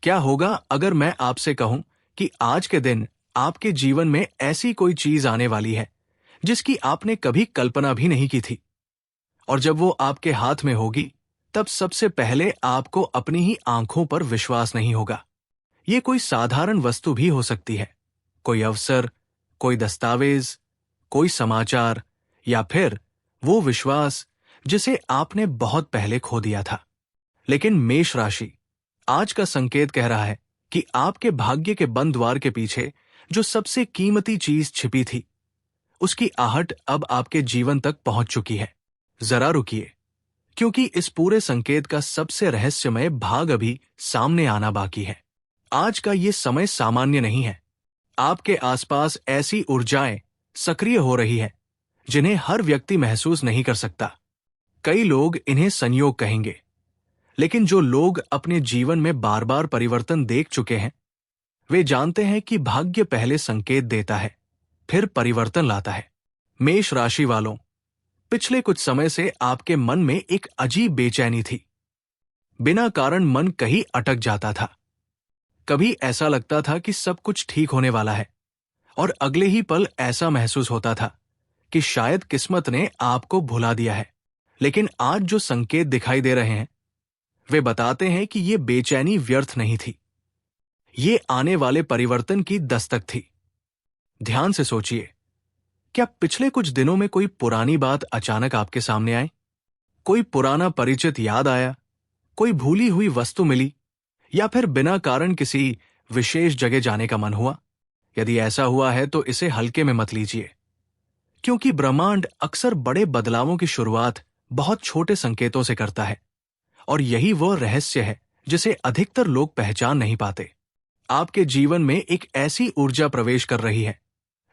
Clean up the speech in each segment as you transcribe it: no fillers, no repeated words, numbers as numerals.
क्या होगा अगर मैं आपसे कहूं कि आज के दिन आपके जीवन में ऐसी कोई चीज आने वाली है जिसकी आपने कभी कल्पना भी नहीं की थी, और जब वो आपके हाथ में होगी तब सबसे पहले आपको अपनी ही आंखों पर विश्वास नहीं होगा। ये कोई साधारण वस्तु भी हो सकती है, कोई अवसर, कोई दस्तावेज, कोई समाचार, या फिर वो विश्वास जिसे आपने बहुत पहले खो दिया था। लेकिन मेष राशि, आज का संकेत कह रहा है कि आपके भाग्य के बंद द्वार के पीछे जो सबसे कीमती चीज छिपी थी, उसकी आहट अब आपके जीवन तक पहुंच चुकी है। जरा रुकिए, क्योंकि इस पूरे संकेत का सबसे रहस्यमय भाग अभी सामने आना बाकी है। आज का ये समय सामान्य नहीं है। आपके आसपास ऐसी ऊर्जाएं सक्रिय हो रही है जिन्हें हर व्यक्ति महसूस नहीं कर सकता। कई लोग इन्हें संयोग कहेंगे, लेकिन जो लोग अपने जीवन में बार बार परिवर्तन देख चुके हैं, वे जानते हैं कि भाग्य पहले संकेत देता है, फिर परिवर्तन लाता है। मेष राशि वालों, पिछले कुछ समय से आपके मन में एक अजीब बेचैनी थी। बिना कारण मन कहीं अटक जाता था। कभी ऐसा लगता था कि सब कुछ ठीक होने वाला है, और अगले ही पल ऐसा महसूस होता था कि शायद किस्मत ने आपको भुला दिया है। लेकिन आज जो संकेत दिखाई दे रहे हैं, वे बताते हैं कि ये बेचैनी व्यर्थ नहीं थी। ये आने वाले परिवर्तन की दस्तक थी। ध्यान से सोचिए, क्या पिछले कुछ दिनों में कोई पुरानी बात अचानक आपके सामने आई? कोई पुराना परिचित याद आया? कोई भूली हुई वस्तु मिली? या फिर बिना कारण किसी विशेष जगह जाने का मन हुआ? यदि ऐसा हुआ है तो इसे हल्के में मत लीजिए, क्योंकि ब्रह्मांड अक्सर बड़े बदलावों की शुरुआत बहुत छोटे संकेतों से करता है, और यही वो रहस्य है जिसे अधिकतर लोग पहचान नहीं पाते। आपके जीवन में एक ऐसी ऊर्जा प्रवेश कर रही है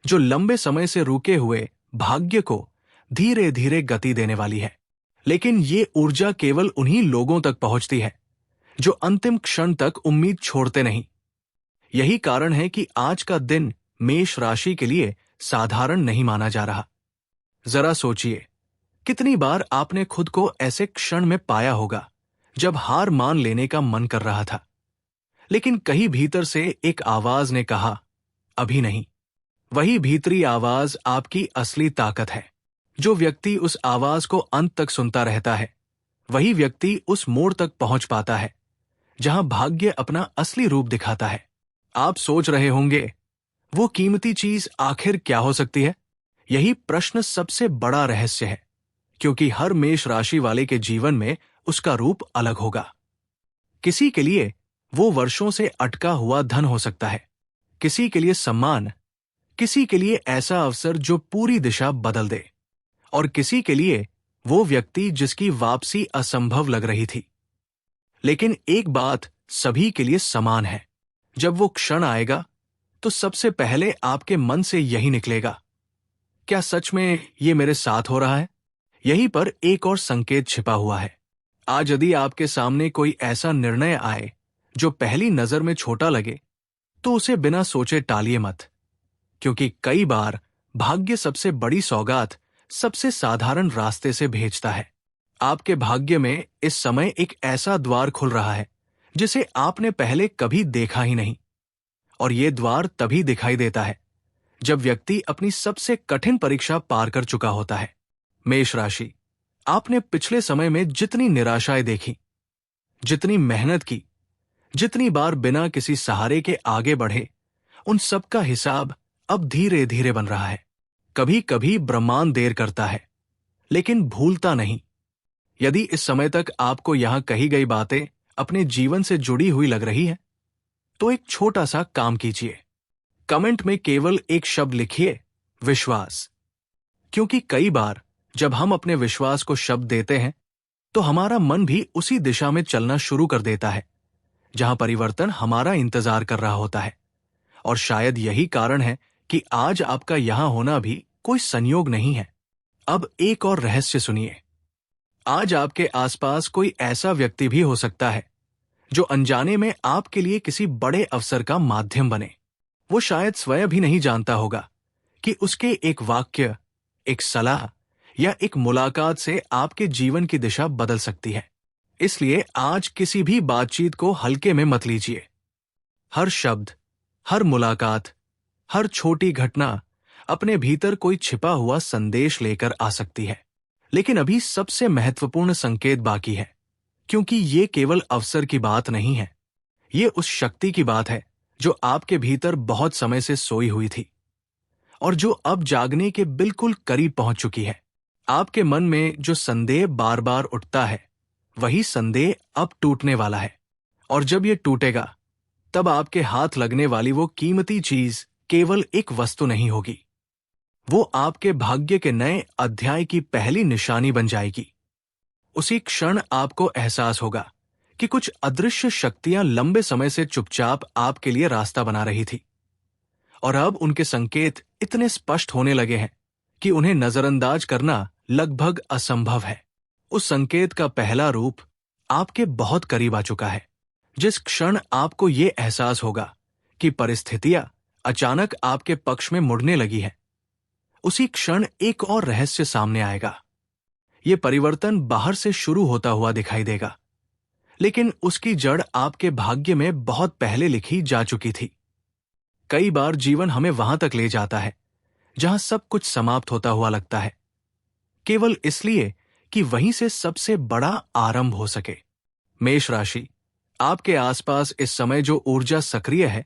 जो लंबे समय से रुके हुए भाग्य को धीरे धीरे गति देने वाली है। लेकिन ये ऊर्जा केवल उन्हीं लोगों तक पहुंचती है जो अंतिम क्षण तक उम्मीद छोड़ते नहीं। यही कारण है कि आज का दिन मेष राशि के लिए साधारण नहीं माना जा रहा। जरा सोचिए, कितनी बार आपने खुद को ऐसे क्षण में पाया होगा जब हार मान लेने का मन कर रहा था, लेकिन कहीं भीतर से एक आवाज ने कहा, अभी नहीं। वही भीतरी आवाज आपकी असली ताकत है। जो व्यक्ति उस आवाज को अंत तक सुनता रहता है, वही व्यक्ति उस मोड़ तक पहुंच पाता है जहां भाग्य अपना असली रूप दिखाता है। आप सोच रहे होंगे, वो कीमती चीज आखिर क्या हो सकती है? यही प्रश्न सबसे बड़ा रहस्य है, क्योंकि हर मेष राशि वाले के जीवन में उसका रूप अलग होगा। किसी के लिए वो वर्षों से अटका हुआ धन हो सकता है, किसी के लिए सम्मान, किसी के लिए ऐसा अवसर जो पूरी दिशा बदल दे, और किसी के लिए वो व्यक्ति जिसकी वापसी असंभव लग रही थी। लेकिन एक बात सभी के लिए समान है, जब वो क्षण आएगा तो सबसे पहले आपके मन से यही निकलेगा, क्या सच में ये मेरे साथ हो रहा है? यहीं पर एक और संकेत छिपा हुआ है। आज यदि आपके सामने कोई ऐसा निर्णय आए जो पहली नजर में छोटा लगे, तो उसे बिना सोचे टालिए मत, क्योंकि कई बार भाग्य सबसे बड़ी सौगात सबसे साधारण रास्ते से भेजता है। आपके भाग्य में इस समय एक ऐसा द्वार खुल रहा है जिसे आपने पहले कभी देखा ही नहीं, और ये द्वार तभी दिखाई देता है जब व्यक्ति अपनी सबसे कठिन परीक्षा पार कर चुका होता है। मेष राशि, आपने पिछले समय में जितनी निराशाएं देखी, जितनी मेहनत की, जितनी बार बिना किसी सहारे के आगे बढ़े, उन सब का हिसाब अब धीरे धीरे बन रहा है। कभी कभी ब्रह्मांड देर करता है, लेकिन भूलता नहीं। यदि इस समय तक आपको यहां कही गई बातें अपने जीवन से जुड़ी हुई लग रही है, तो एक छोटा सा काम कीजिए। कमेंट में केवल एक शब्द लिखिए, विश्वास। क्योंकि कई बार जब हम अपने विश्वास को शब्द देते हैं, तो हमारा मन भी उसी दिशा में चलना शुरू कर देता है जहां परिवर्तन हमारा इंतजार कर रहा होता है। और शायद यही कारण है कि आज आपका यहां होना भी कोई संयोग नहीं है। अब एक और रहस्य सुनिए। आज आपके आसपास कोई ऐसा व्यक्ति भी हो सकता है जो अनजाने में आपके लिए किसी बड़े अवसर का माध्यम बने। वो शायद स्वयं भी नहीं जानता होगा कि उसके एक वाक्य, एक सलाह या एक मुलाकात से आपके जीवन की दिशा बदल सकती है। इसलिए आज किसी भी बातचीत को हल्के में मत लीजिए। हर शब्द, हर मुलाकात, हर छोटी घटना अपने भीतर कोई छिपा हुआ संदेश लेकर आ सकती है। लेकिन अभी सबसे महत्वपूर्ण संकेत बाकी है, क्योंकि ये केवल अवसर की बात नहीं है। ये उस शक्ति की बात है जो आपके भीतर बहुत समय से सोई हुई थी और जो अब जागने के बिल्कुल करीब पहुंच चुकी है। आपके मन में जो संदेह बार बार उठता है, वही संदेह अब टूटने वाला है। और जब ये टूटेगा, तब आपके हाथ लगने वाली वो कीमती चीज केवल एक वस्तु नहीं होगी, वो आपके भाग्य के नए अध्याय की पहली निशानी बन जाएगी। उसी क्षण आपको एहसास होगा कि कुछ अदृश्य शक्तियां लंबे समय से चुपचाप आपके लिए रास्ता बना रही थी, और अब उनके संकेत इतने स्पष्ट होने लगे हैं कि उन्हें नजरअंदाज करना लगभग असंभव है। उस संकेत का पहला रूप आपके बहुत करीब आ चुका है। जिस क्षण आपको ये एहसास होगा कि परिस्थितियां अचानक आपके पक्ष में मुड़ने लगी है, उसी क्षण एक और रहस्य सामने आएगा। ये परिवर्तन बाहर से शुरू होता हुआ दिखाई देगा, लेकिन उसकी जड़ आपके भाग्य में बहुत पहले लिखी जा चुकी थी। कई बार जीवन हमें वहां तक ले जाता है जहां सब कुछ समाप्त होता हुआ लगता है, केवल इसलिए कि वहीं से सबसे बड़ा आरंभ हो सके। मेष राशि, आपके आसपास इस समय जो ऊर्जा सक्रिय है,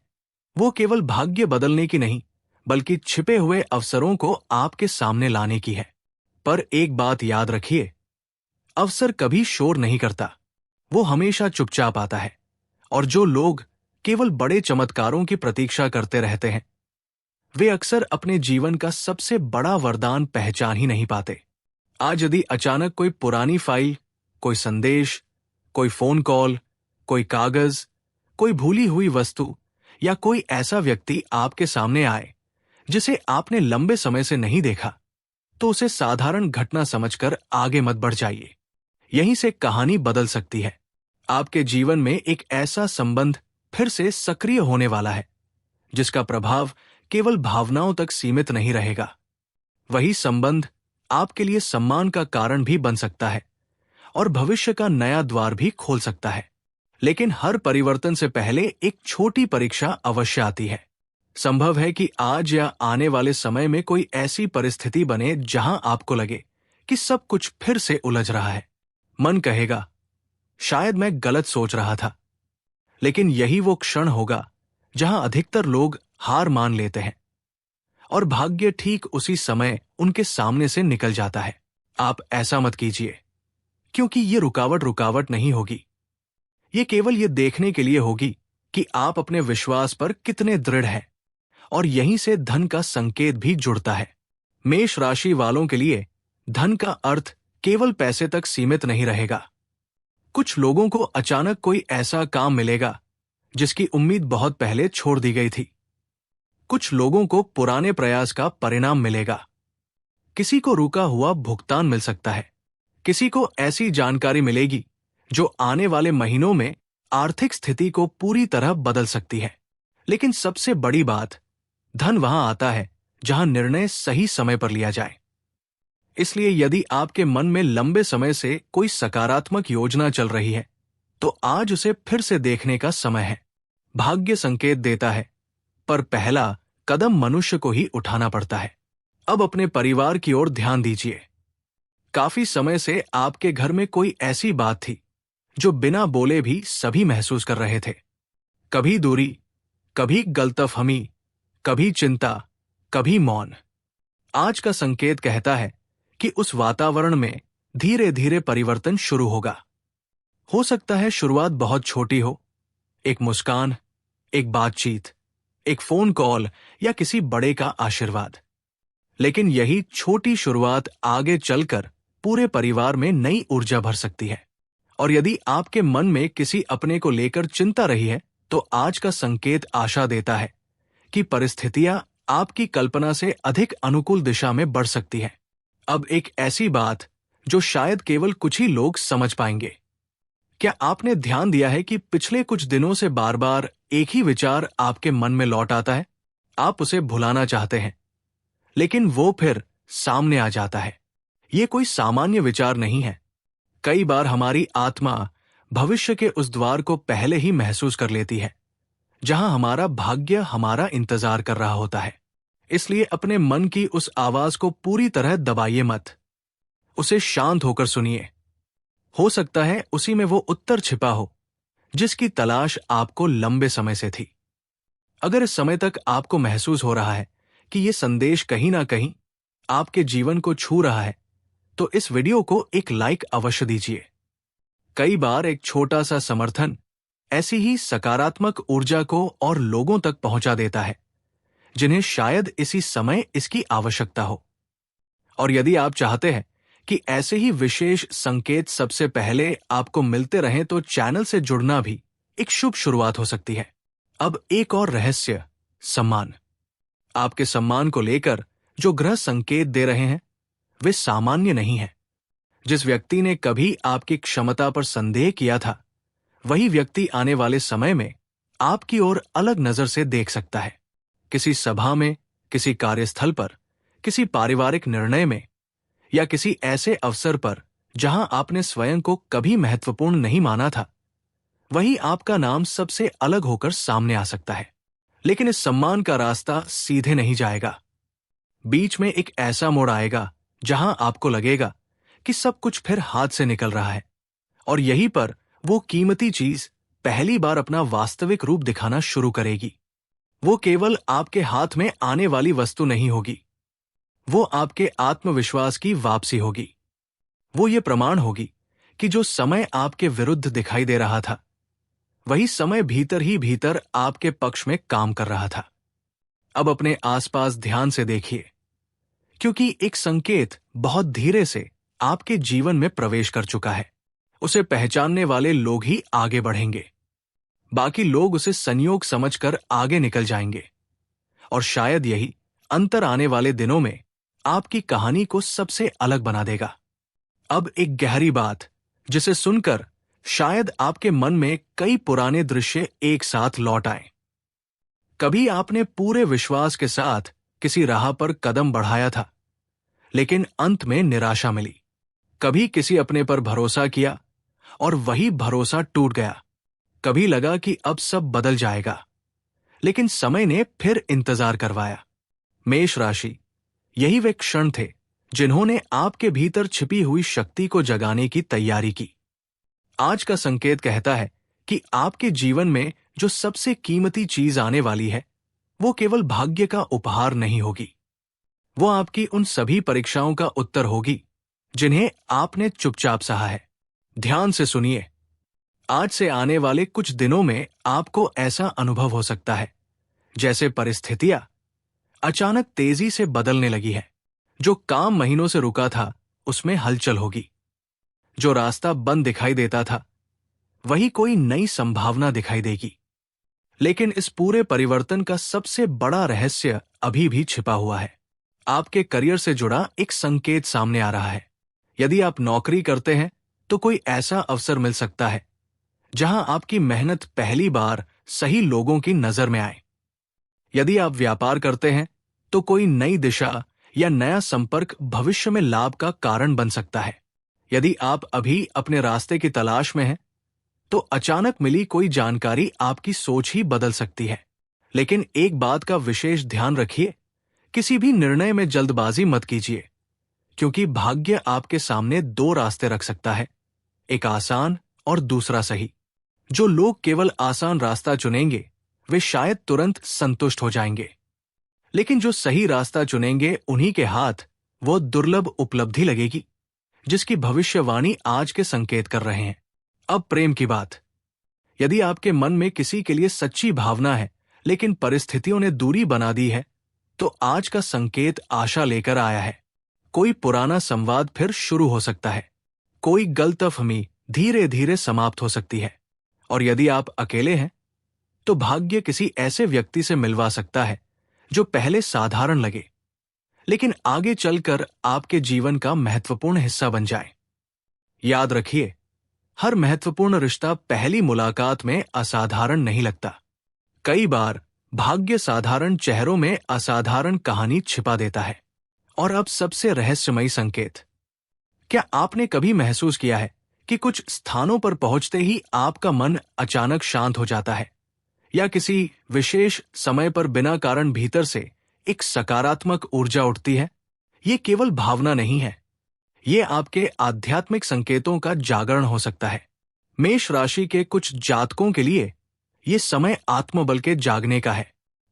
वो केवल भाग्य बदलने की नहीं, बल्कि छिपे हुए अवसरों को आपके सामने लाने की है। पर एक बात याद रखिए, अवसर कभी शोर नहीं करता, वो हमेशा चुपचाप आता है। और जो लोग केवल बड़े चमत्कारों की प्रतीक्षा करते रहते हैं, वे अक्सर अपने जीवन का सबसे बड़ा वरदान पहचान ही नहीं पाते। आज यदि अचानक कोई पुरानी फाइल, कोई संदेश, कोई फोन कॉल, कोई कागज, कोई भूली हुई वस्तु या कोई ऐसा व्यक्ति आपके सामने आए जिसे आपने लंबे समय से नहीं देखा, तो उसे साधारण घटना समझकर आगे मत बढ़ जाइए। यहीं से कहानी बदल सकती है। आपके जीवन में एक ऐसा संबंध फिर से सक्रिय होने वाला है जिसका प्रभाव केवल भावनाओं तक सीमित नहीं रहेगा। वही संबंध आपके लिए सम्मान का कारण भी बन सकता है और भविष्य का नया द्वार भी खोल सकता है। लेकिन हर परिवर्तन से पहले एक छोटी परीक्षा अवश्य आती है। संभव है कि आज या आने वाले समय में कोई ऐसी परिस्थिति बने जहां आपको लगे कि सब कुछ फिर से उलझ रहा है। मन कहेगा, शायद मैं गलत सोच रहा था। लेकिन यही वो क्षण होगा जहां अधिकतर लोग हार मान लेते हैं और भाग्य ठीक उसी समय उनके सामने से निकल जाता है। आप ऐसा मत कीजिए, क्योंकि ये रुकावट नहीं होगी। ये केवल ये देखने के लिए होगी कि आप अपने विश्वास पर कितने दृढ़ हैं, और यहीं से धन का संकेत भी जुड़ता है। मेष राशि वालों के लिए धन का अर्थ केवल पैसे तक सीमित नहीं रहेगा। कुछ लोगों को अचानक कोई ऐसा काम मिलेगा जिसकी उम्मीद बहुत पहले छोड़ दी गई थी। कुछ लोगों को पुराने प्रयास का परिणाम मिलेगा। किसी को रुका हुआ भुगतान मिल सकता है। किसी को ऐसी जानकारी मिलेगी जो आने वाले महीनों में आर्थिक स्थिति को पूरी तरह बदल सकती है। लेकिन सबसे बड़ी बात, धन वहां आता है जहां निर्णय सही समय पर लिया जाए। इसलिए यदि आपके मन में लंबे समय से कोई सकारात्मक योजना चल रही है, तो आज उसे फिर से देखने का समय है। भाग्य संकेत देता है, पर पहला कदम मनुष्य को ही उठाना पड़ता है। अब अपने परिवार की ओर ध्यान दीजिए। काफी समय से आपके घर में कोई ऐसी बात थी जो बिना बोले भी सभी महसूस कर रहे थे। कभी दूरी, कभी गलतफहमी, कभी चिंता, कभी मौन। आज का संकेत कहता है कि उस वातावरण में धीरे धीरे परिवर्तन शुरू होगा। हो सकता है शुरुआत बहुत छोटी हो, एक मुस्कान, एक बातचीत, एक फोन कॉल या किसी बड़े का आशीर्वाद। लेकिन यही छोटी शुरुआत आगे चलकर पूरे परिवार में नई ऊर्जा भर सकती है। और यदि आपके मन में किसी अपने को लेकर चिंता रही है, तो आज का संकेत आशा देता है कि परिस्थितियां आपकी कल्पना से अधिक अनुकूल दिशा में बढ़ सकती है। अब एक ऐसी बात जो शायद केवल कुछ ही लोग समझ पाएंगे। क्या आपने ध्यान दिया है कि पिछले कुछ दिनों से बार बार एक ही विचार आपके मन में लौट आता है? आप उसे भुलाना चाहते हैं, लेकिन वो फिर सामने आ जाता है। ये कोई सामान्य विचार नहीं है। कई बार हमारी आत्मा भविष्य के उस द्वार को पहले ही महसूस कर लेती है, जहां हमारा भाग्य हमारा इंतजार कर रहा होता है। इसलिए अपने मन की उस आवाज को पूरी तरह दबाइए मत, उसे शांत होकर सुनिए। हो सकता है उसी में वो उत्तर छिपा हो जिसकी तलाश आपको लंबे समय से थी। अगर इस समय तक आपको महसूस हो रहा है कि ये संदेश कहीं ना कहीं आपके जीवन को छू रहा है, तो इस वीडियो को एक लाइक अवश्य दीजिए। कई बार एक छोटा सा समर्थन ऐसी ही सकारात्मक ऊर्जा को और लोगों तक पहुंचा देता है जिन्हें शायद इसी समय इसकी आवश्यकता हो। और यदि आप चाहते हैं कि ऐसे ही विशेष संकेत सबसे पहले आपको मिलते रहें, तो चैनल से जुड़ना भी एक शुभ शुरुआत हो सकती है। अब एक और रहस्य, सम्मान। आपके सम्मान को लेकर जो ग्रह संकेत दे रहे हैं वे सामान्य नहीं है। जिस व्यक्ति ने कभी आपकी क्षमता पर संदेह किया था, वही व्यक्ति आने वाले समय में आपकी ओर अलग नजर से देख सकता है। किसी सभा में, किसी कार्यस्थल पर, किसी पारिवारिक निर्णय में या किसी ऐसे अवसर पर जहां आपने स्वयं को कभी महत्वपूर्ण नहीं माना था, वही आपका नाम सबसे अलग होकर सामने आ सकता है। लेकिन इस सम्मान का रास्ता सीधे नहीं जाएगा। बीच में एक ऐसा मोड़ आएगा जहां आपको लगेगा कि सब कुछ फिर हाथ से निकल रहा है, और यहीं पर वो कीमती चीज पहली बार अपना वास्तविक रूप दिखाना शुरू करेगी। वो केवल आपके हाथ में आने वाली वस्तु नहीं होगी, वो आपके आत्मविश्वास की वापसी होगी। वो ये प्रमाण होगी कि जो समय आपके विरुद्ध दिखाई दे रहा था, वही समय भीतर ही भीतर आपके पक्ष में काम कर रहा था। अब अपने आसपास ध्यान से देखिए, क्योंकि एक संकेत बहुत धीरे से आपके जीवन में प्रवेश कर चुका है। उसे पहचानने वाले लोग ही आगे बढ़ेंगे, बाकी लोग उसे संयोग समझकर आगे निकल जाएंगे। और शायद यही अंतर आने वाले दिनों में आपकी कहानी को सबसे अलग बना देगा। अब एक गहरी बात जिसे सुनकर शायद आपके मन में कई पुराने दृश्य एक साथ लौट आए। कभी आपने पूरे विश्वास के साथ किसी राह पर कदम बढ़ाया था, लेकिन अंत में निराशा मिली। कभी किसी अपने पर भरोसा किया और वही भरोसा टूट गया। कभी लगा कि अब सब बदल जाएगा, लेकिन समय ने फिर इंतजार करवाया। मेष राशि, यही वे क्षण थे जिन्होंने आपके भीतर छिपी हुई शक्ति को जगाने की तैयारी की। आज का संकेत कहता है कि आपके जीवन में जो सबसे कीमती चीज आने वाली है, वो केवल भाग्य का उपहार नहीं होगी। वो आपकी उन सभी परीक्षाओं का उत्तर होगी जिन्हें आपने चुपचाप सहा है। ध्यान से सुनिए। आज से आने वाले कुछ दिनों में आपको ऐसा अनुभव हो सकता है जैसे परिस्थितियां अचानक तेजी से बदलने लगी है। जो काम महीनों से रुका था, उसमें हलचल होगी। जो रास्ता बंद दिखाई देता था, वही कोई नई संभावना दिखाई देगी। लेकिन इस पूरे परिवर्तन का सबसे बड़ा रहस्य अभी भी छिपा हुआ है। आपके करियर से जुड़ा एक संकेत सामने आ रहा है। यदि आप नौकरी करते हैं तो कोई ऐसा अवसर मिल सकता है जहां आपकी मेहनत पहली बार सही लोगों की नजर में आए। यदि आप व्यापार करते हैं तो कोई नई दिशा या नया संपर्क भविष्य में लाभ का कारण बन सकता है। यदि आप अभी अपने रास्ते की तलाश में हैं, तो अचानक मिली कोई जानकारी आपकी सोच ही बदल सकती है। लेकिन एक बात का विशेष ध्यान रखिए, किसी भी निर्णय में जल्दबाजी मत कीजिए, क्योंकि भाग्य आपके सामने दो रास्ते रख सकता है, एक आसान और दूसरा सही। जो लोग केवल आसान रास्ता चुनेंगे, वे शायद तुरंत संतुष्ट हो जाएंगे, लेकिन जो सही रास्ता चुनेंगे, उन्हीं के हाथ वो दुर्लभ उपलब्धि लगेगी जिसकी भविष्यवाणी आज के संकेत कर रहे हैं। अब प्रेम की बात। यदि आपके मन में किसी के लिए सच्ची भावना है, लेकिन परिस्थितियों ने दूरी बना दी है, तो आज का संकेत आशा लेकर आया है। कोई पुराना संवाद फिर शुरू हो सकता है, कोई गलतफहमी धीरे धीरे समाप्त हो सकती है। और यदि आप अकेले हैं, तो भाग्य किसी ऐसे व्यक्ति से मिलवा सकता है जो पहले साधारण लगे, लेकिन आगे चलकर आपके जीवन का महत्वपूर्ण हिस्सा बन जाए। याद रखिए, हर महत्वपूर्ण रिश्ता पहली मुलाकात में असाधारण नहीं लगता। कई बार भाग्य साधारण चेहरों में असाधारण कहानी छिपा देता है। और अब सबसे रहस्यमयी संकेत। क्या आपने कभी महसूस किया है कि कुछ स्थानों पर पहुंचते ही आपका मन अचानक शांत हो जाता है, या किसी विशेष समय पर बिना कारण भीतर से एक सकारात्मक ऊर्जा उठती है, ये केवल भावना नहीं है, ये आपके आध्यात्मिक संकेतों का जागरण हो सकता है। मेष राशि के कुछ जातकों के लिए ये समय आत्मबल के जागने का है।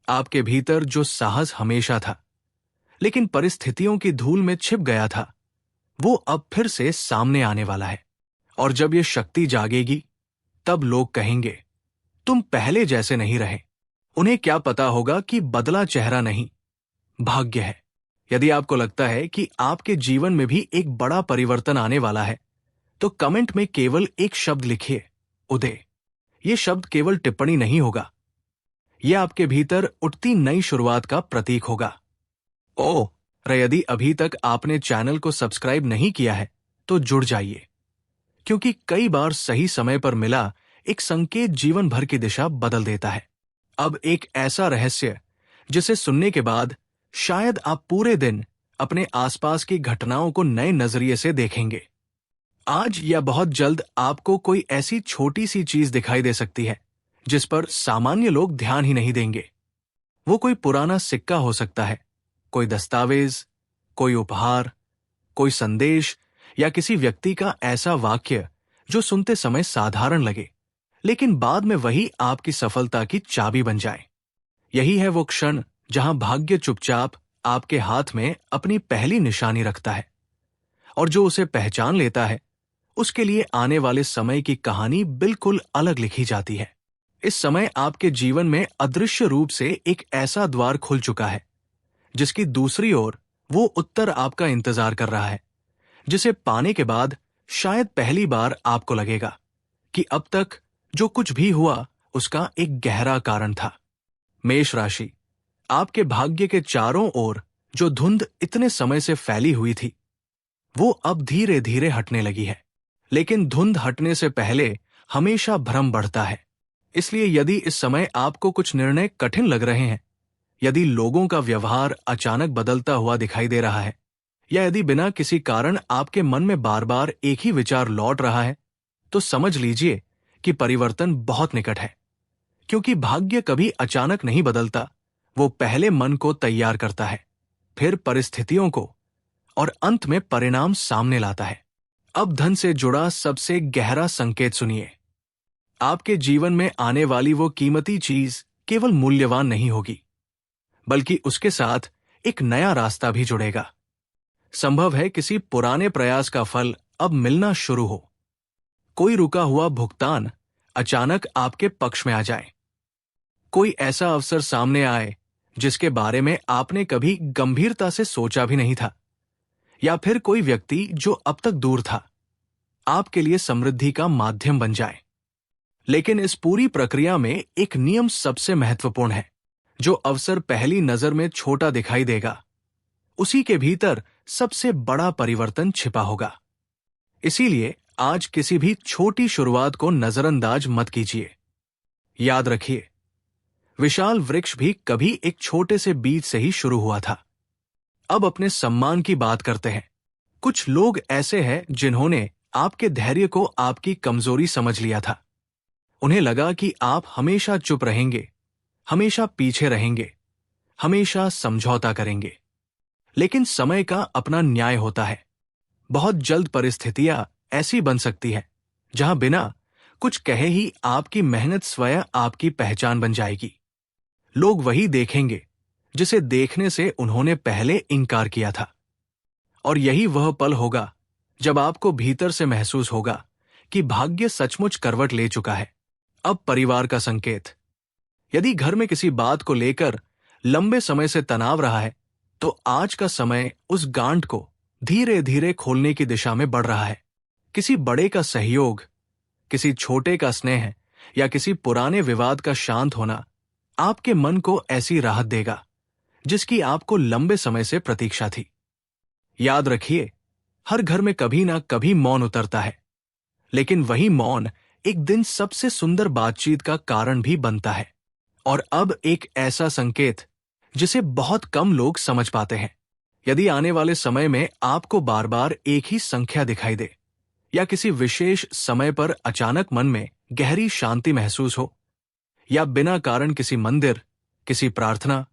आपके भीतर जो साहस हमेशा था, लेकिन परिस्थितियों की धूल में छिप गया था, वो अब फिर से सामने आने वाला है। और जब ये शक्ति जागेगी, तब लोग कहेंगे, तुम पहले जैसे नहीं रहे। उन्हें क्या पता होगा कि बदला चेहरा नहीं, भाग्य है। यदि आपको लगता है कि आपके जीवन में भी एक बड़ा परिवर्तन आने वाला है, तो कमेंट में केवल एक शब्द लिखिए, उदय। यह शब्द केवल टिप्पणी नहीं होगा, यह आपके भीतर उठती नई शुरुआत का प्रतीक होगा। यदि अभी तक आपने चैनल को सब्सक्राइब नहीं किया है, तो जुड़ जाइए, क्योंकि कई बार सही समय पर मिला एक संकेत जीवन भर की दिशा बदल देता है। अब एक ऐसा रहस्य जिसे सुनने के बाद शायद आप पूरे दिन अपने आसपास की घटनाओं को नए नजरिए से देखेंगे। आज या बहुत जल्द आपको कोई ऐसी छोटी सी चीज दिखाई दे सकती है जिस पर सामान्य लोग ध्यान ही नहीं देंगे। वो कोई पुराना सिक्का हो सकता है, कोई दस्तावेज, कोई उपहार, कोई संदेश या किसी व्यक्ति का ऐसा वाक्य जो सुनते समय साधारण लगे, लेकिन बाद में वही आपकी सफलता की चाबी बन जाए। यही है वो क्षण जहां भाग्य चुपचाप आपके हाथ में अपनी पहली निशानी रखता है, और जो उसे पहचान लेता है, उसके लिए आने वाले समय की कहानी बिल्कुल अलग लिखी जाती है। इस समय आपके जीवन में अदृश्य रूप से एक ऐसा द्वार खुल चुका है जिसकी दूसरी ओर वो उत्तर आपका इंतजार कर रहा है, जिसे पाने के बाद शायद पहली बार आपको लगेगा कि अब तक जो कुछ भी हुआ उसका एक गहरा कारण था। मेष राशि, आपके भाग्य के चारों ओर जो धुंध इतने समय से फैली हुई थी, वो अब धीरे धीरे हटने लगी है। लेकिन धुंध हटने से पहले हमेशा भ्रम बढ़ता है। इसलिए यदि इस समय आपको कुछ निर्णय कठिन लग रहे हैं, यदि लोगों का व्यवहार अचानक बदलता हुआ दिखाई दे रहा है, या यदि बिना किसी कारण आपके मन में बार बार एक ही विचार लौट रहा है, तो समझ लीजिए कि परिवर्तन बहुत निकट है। क्योंकि भाग्य कभी अचानक नहीं बदलता, वो पहले मन को तैयार करता है, फिर परिस्थितियों को, और अंत में परिणाम सामने लाता है। अब धन से जुड़ा सबसे गहरा संकेत सुनिए। आपके जीवन में आने वाली वो कीमती चीज केवल मूल्यवान नहीं होगी, बल्कि उसके साथ एक नया रास्ता भी जुड़ेगा। संभव है किसी पुराने प्रयास का फल अब मिलना शुरू हो। कोई रुका हुआ भुगतान अचानक आपके पक्ष में आ जाए। कोई ऐसा अवसर सामने आए जिसके बारे में आपने कभी गंभीरता से सोचा भी नहीं था, या फिर कोई व्यक्ति जो अब तक दूर था, आपके लिए समृद्धि का माध्यम बन जाए। लेकिन इस पूरी प्रक्रिया में एक नियम सबसे महत्वपूर्ण है। जो अवसर पहली नजर में छोटा दिखाई देगा, उसी के भीतर सबसे बड़ा परिवर्तन छिपा होगा। इसीलिए आज किसी भी छोटी शुरुआत को नजरअंदाज मत कीजिए। याद रखिए, विशाल वृक्ष भी कभी एक छोटे से बीज से ही शुरू हुआ था। अब अपने सम्मान की बात करते हैं। कुछ लोग ऐसे हैं जिन्होंने आपके धैर्य को आपकी कमजोरी समझ लिया था। उन्हें लगा कि आप हमेशा चुप रहेंगे, हमेशा पीछे रहेंगे, हमेशा समझौता करेंगे। लेकिन समय का अपना न्याय होता है। बहुत जल्द परिस्थितियां ऐसी बन सकती है जहां बिना कुछ कहे ही आपकी मेहनत स्वयं आपकी पहचान बन जाएगी। लोग वही देखेंगे जिसे देखने से उन्होंने पहले इनकार किया था। और यही वह पल होगा जब आपको भीतर से महसूस होगा कि भाग्य सचमुच करवट ले चुका है। अब परिवार का संकेत। यदि घर में किसी बात को लेकर लंबे समय से तनाव रहा है, तो आज का समय उस गांठ को धीरे धीरे खोलने की दिशा में बढ़ रहा है। किसी बड़े का सहयोग, किसी छोटे का स्नेह या किसी पुराने विवाद का शांत होना आपके मन को ऐसी राहत देगा जिसकी आपको लंबे समय से प्रतीक्षा थी। याद रखिए, हर घर में कभी ना कभी मौन उतरता है, लेकिन वही मौन एक दिन सबसे सुंदर बातचीत का कारण भी बनता है। और अब एक ऐसा संकेत जिसे बहुत कम लोग समझ पाते हैं। यदि आने वाले समय में आपको बार बार एक ही संख्या दिखाई दे, या किसी विशेष समय पर अचानक मन में गहरी शांति महसूस हो, या बिना कारण किसी मंदिर, किसी प्रार्थना,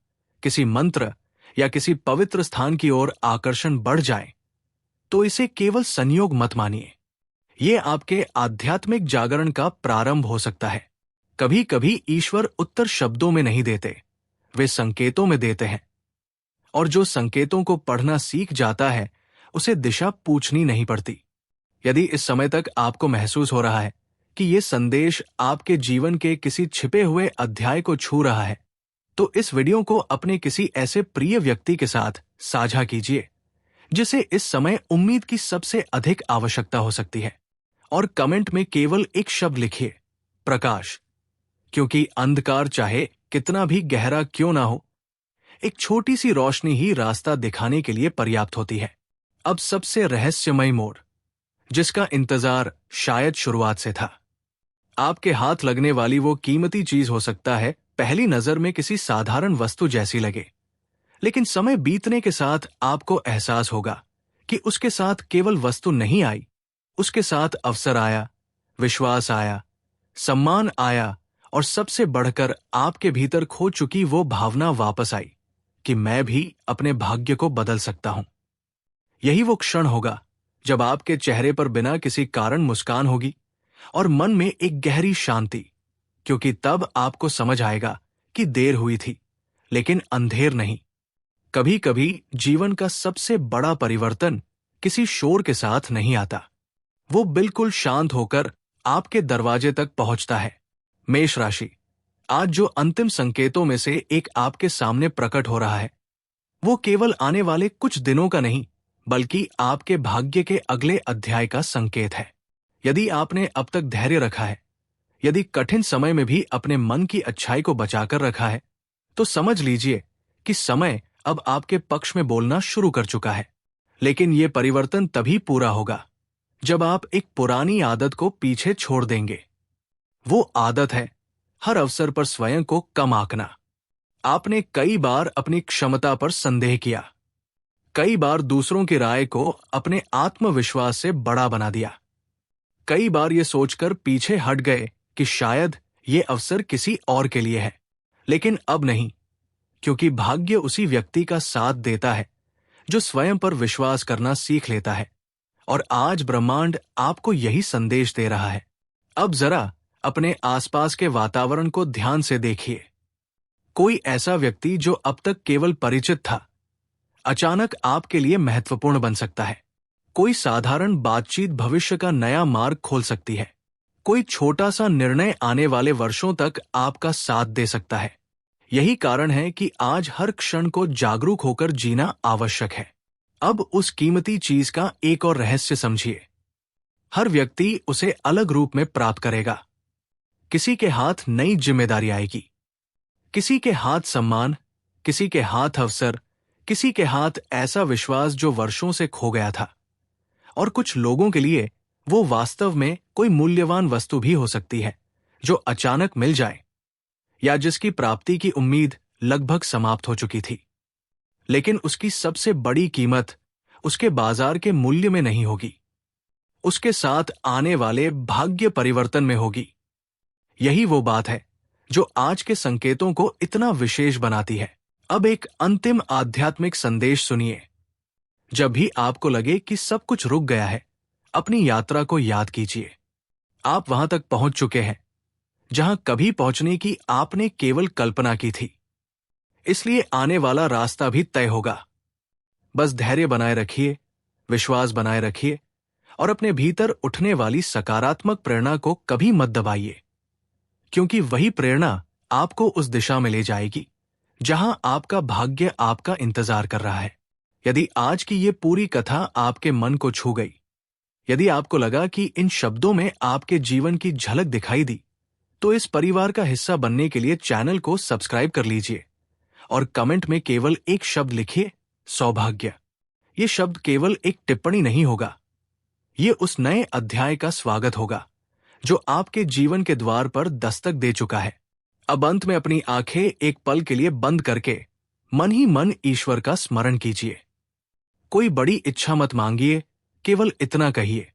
किसी मंत्र या किसी पवित्र स्थान की ओर आकर्षण बढ़ जाए, तो इसे केवल संयोग मत मानिए। ये आपके आध्यात्मिक जागरण का प्रारंभ हो सकता है। कभी कभी ईश्वर उत्तर शब्दों में नहीं देते, वे संकेतों में देते हैं। और जो संकेतों को पढ़ना सीख जाता है, उसे दिशा पूछनी नहीं पड़ती। यदि इस समय तक आपको महसूस हो रहा है कि ये संदेश आपके जीवन के किसी छिपे हुए अध्याय को छू रहा है, तो इस वीडियो को अपने किसी ऐसे प्रिय व्यक्ति के साथ साझा कीजिए जिसे इस समय उम्मीद की सबसे अधिक आवश्यकता हो सकती है। और कमेंट में केवल एक शब्द लिखिए, प्रकाश। क्योंकि अंधकार चाहे कितना भी गहरा क्यों ना हो, एक छोटी सी रोशनी ही रास्ता दिखाने के लिए पर्याप्त होती है। अब सबसे रहस्यमय मोड़, जिसका इंतजार शायद शुरुआत से था। आपके हाथ लगने वाली वो कीमती चीज हो सकता है पहली नजर में किसी साधारण वस्तु जैसी लगे, लेकिन समय बीतने के साथ आपको एहसास होगा कि उसके साथ केवल वस्तु नहीं आई, उसके साथ अवसर आया, विश्वास आया, सम्मान आया और सबसे बढ़कर आपके भीतर खो चुकी वो भावना वापस आई कि मैं भी अपने भाग्य को बदल सकता हूं। यही वो क्षण होगा जब आपके चेहरे पर बिना किसी कारण मुस्कान होगी और मन में एक गहरी शांति, क्योंकि तब आपको समझ आएगा कि देर हुई थी, लेकिन अंधेर नहीं। कभी कभी जीवन का सबसे बड़ा परिवर्तन किसी शोर के साथ नहीं आता, वो बिल्कुल शांत होकर आपके दरवाजे तक पहुंचता है। मेष राशि, आज जो अंतिम संकेतों में से एक आपके सामने प्रकट हो रहा है, वो केवल आने वाले कुछ दिनों का नहीं, बल्कि आपके भाग्य के अगले अध्याय का संकेत है। यदि आपने अब तक धैर्य रखा है, यदि कठिन समय में भी अपने मन की अच्छाई को बचाकर रखा है, तो समझ लीजिए कि समय अब आपके पक्ष में बोलना शुरू कर चुका है। लेकिन यह परिवर्तन तभी पूरा होगा जब आप एक पुरानी आदत को पीछे छोड़ देंगे। वो आदत है हर अवसर पर स्वयं को कम आंकना। आपने कई बार अपनी क्षमता पर संदेह किया, कई बार दूसरों की राय को अपने आत्मविश्वास से बड़ा बना दिया, कई बार ये सोचकर पीछे हट गए कि शायद ये अवसर किसी और के लिए है। लेकिन अब नहीं, क्योंकि भाग्य उसी व्यक्ति का साथ देता है जो स्वयं पर विश्वास करना सीख लेता है। और आज ब्रह्मांड आपको यही संदेश दे रहा है। अब जरा अपने आसपास के वातावरण को ध्यान से देखिए। कोई ऐसा व्यक्ति जो अब तक केवल परिचित था, अचानक आपके लिए महत्वपूर्ण बन सकता है। कोई साधारण बातचीत भविष्य का नया मार्ग खोल सकती है। कोई छोटा सा निर्णय आने वाले वर्षों तक आपका साथ दे सकता है। यही कारण है कि आज हर क्षण को जागरूक होकर जीना आवश्यक है। अब उस कीमती चीज का एक और रहस्य समझिए। हर व्यक्ति उसे अलग रूप में प्राप्त करेगा। किसी के हाथ नई जिम्मेदारी आएगी, किसी के हाथ सम्मान, किसी के हाथ अवसर, किसी के हाथ ऐसा विश्वास जो वर्षों से खो गया था। और कुछ लोगों के लिए वो वास्तव में कोई मूल्यवान वस्तु भी हो सकती है जो अचानक मिल जाए, या जिसकी प्राप्ति की उम्मीद लगभग समाप्त हो चुकी थी। लेकिन उसकी सबसे बड़ी कीमत उसके बाजार के मूल्य में नहीं होगी, उसके साथ आने वाले भाग्य परिवर्तन में होगी। यही वो बात है जो आज के संकेतों को इतना विशेष बनाती है। अब एक अंतिम आध्यात्मिक संदेश सुनिए। जब भी आपको लगे कि सब कुछ रुक गया है, अपनी यात्रा को याद कीजिए। आप वहां तक पहुंच चुके हैं जहां कभी पहुंचने की आपने केवल कल्पना की थी। इसलिए आने वाला रास्ता भी तय होगा। बस धैर्य बनाए रखिए, विश्वास बनाए रखिए और अपने भीतर उठने वाली सकारात्मक प्रेरणा को कभी मत दबाइए, क्योंकि वही प्रेरणा आपको उस दिशा में ले जाएगी जहां आपका भाग्य आपका इंतजार कर रहा है। यदि आज की ये पूरी कथा आपके मन को छू गई, यदि आपको लगा कि इन शब्दों में आपके जीवन की झलक दिखाई दी, तो इस परिवार का हिस्सा बनने के लिए चैनल को सब्सक्राइब कर लीजिए और कमेंट में केवल एक शब्द लिखिए, सौभाग्य। ये शब्द केवल एक टिप्पणी नहीं होगा, ये उस नए अध्याय का स्वागत होगा जो आपके जीवन के द्वार पर दस्तक दे चुका है। अब अंत में अपनी आंखें एक पल के लिए बंद करके मन ही मन ईश्वर का स्मरण कीजिए। कोई बड़ी इच्छा मत मांगिए, केवल इतना कहिए,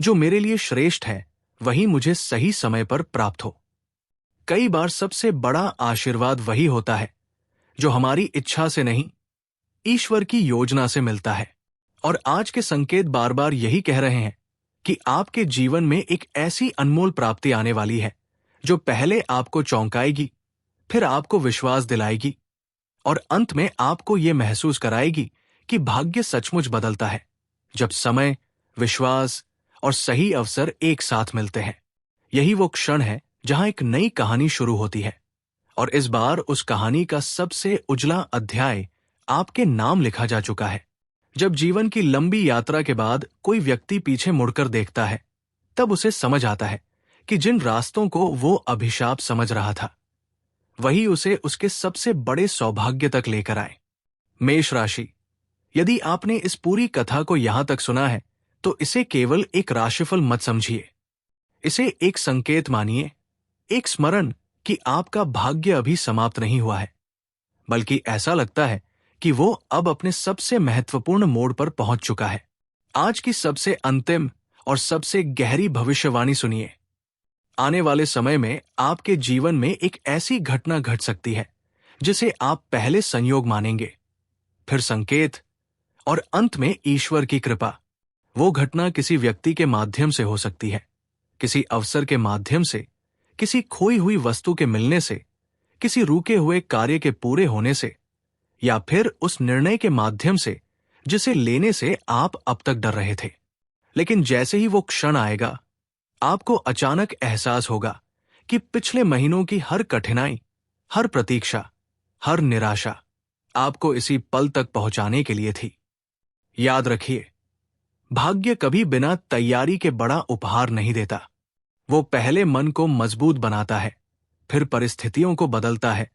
जो मेरे लिए श्रेष्ठ है वही मुझे सही समय पर प्राप्त हो। कई बार सबसे बड़ा आशीर्वाद वही होता है जो हमारी इच्छा से नहीं, ईश्वर की योजना से मिलता है। और आज के संकेत बार बार यही कह रहे हैं कि आपके जीवन में एक ऐसी अनमोल प्राप्ति आने वाली है जो पहले आपको चौंकाएगी, फिर आपको विश्वास दिलाएगी और अंत में आपको यह महसूस कराएगी कि भाग्य सचमुच बदलता है जब समय, विश्वास और सही अवसर एक साथ मिलते हैं। यही वो क्षण है जहां एक नई कहानी शुरू होती है और इस बार उस कहानी का सबसे उजला अध्याय आपके नाम लिखा जा चुका है। जब जीवन की लंबी यात्रा के बाद कोई व्यक्ति पीछे मुड़कर देखता है, तब उसे समझ आता है कि जिन रास्तों को वो अभिशाप समझ रहा था, वही उसे उसके सबसे बड़े सौभाग्य तक लेकर आए। मेष राशि, यदि आपने इस पूरी कथा को यहां तक सुना है, तो इसे केवल एक राशिफल मत समझिए। इसे एक संकेत मानिए, एक स्मरण कि आपका भाग्य अभी समाप्त नहीं हुआ है, बल्कि ऐसा लगता है कि वो अब अपने सबसे महत्वपूर्ण मोड़ पर पहुंच चुका है। आज की सबसे अंतिम और सबसे गहरी भविष्यवाणी सुनिए। आने वाले समय में आपके जीवन में एक ऐसी घटना घट सकती है जिसे आप पहले संयोग मानेंगे, फिर संकेत और अंत में ईश्वर की कृपा। वो घटना किसी व्यक्ति के माध्यम से हो सकती है, किसी अवसर के माध्यम से, किसी खोई हुई वस्तु के मिलने से, किसी रुके हुए कार्य के पूरे होने से, या फिर उस निर्णय के माध्यम से जिसे लेने से आप अब तक डर रहे थे। लेकिन जैसे ही वो क्षण आएगा, आपको अचानक एहसास होगा कि पिछले महीनों की हर कठिनाई, हर प्रतीक्षा, हर निराशा आपको इसी पल तक पहुंचाने के लिए थी। याद रखिए, भाग्य कभी बिना तैयारी के बड़ा उपहार नहीं देता। वो पहले मन को मजबूत बनाता है, फिर परिस्थितियों को बदलता है